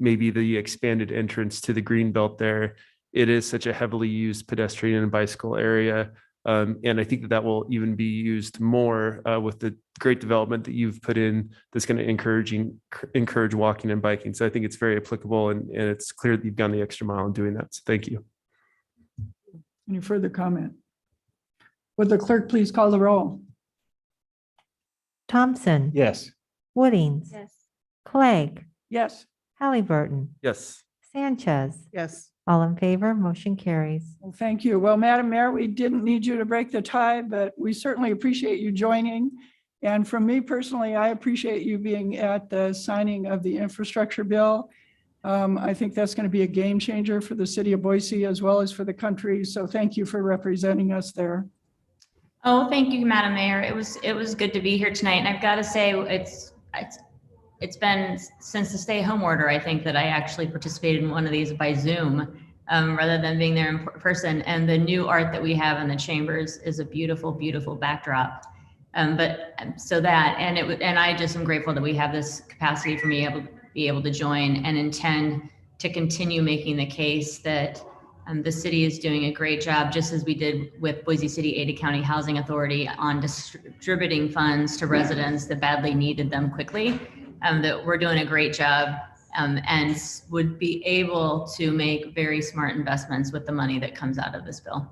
maybe the expanded entrance to the green belt there. It is such a heavily used pedestrian and bicycle area. And I think that will even be used more with the great development that you've put in that's going to encourage walking and biking. So I think it's very applicable and it's clear that you've gone the extra mile in doing that. So thank you. Any further comment? Would the clerk please call the roll? Thompson. Yes. Woodings. Yes. Clegg. Yes. Halliburton. Yes. Sanchez. Yes. All in favor, motion carries. Well, thank you. Well, Madam Mayor, we didn't need you to break the tie, but we certainly appreciate you joining. And from me personally, I appreciate you being at the signing of the infrastructure bill. I think that's going to be a game changer for the city of Boise as well as for the country. So thank you for representing us there. Oh, thank you, Madam Mayor. It was good to be here tonight. And I've got to say, it's been since the stay-at-home order, I think, that I actually participated in one of these by Zoom rather than being there in person. And the new art that we have in the chambers is a beautiful, beautiful backdrop. And I just am grateful that we have this capacity for me to be able to join and intend to continue making the case that the city is doing a great job, just as we did with Boise City Ada County Housing Authority on distributing funds to residents that badly needed them quickly. That we're doing a great job and would be able to make very smart investments with the money that comes out of this bill.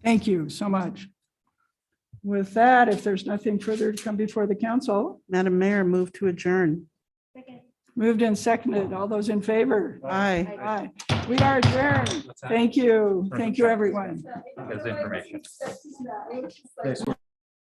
Thank you so much. With that, if there's nothing further to come before the council, Madam Mayor, move to adjourn. moved and seconded. All those in favor? Aye. Aye. We are adjourned. Thank you. Thank you, everyone. As information.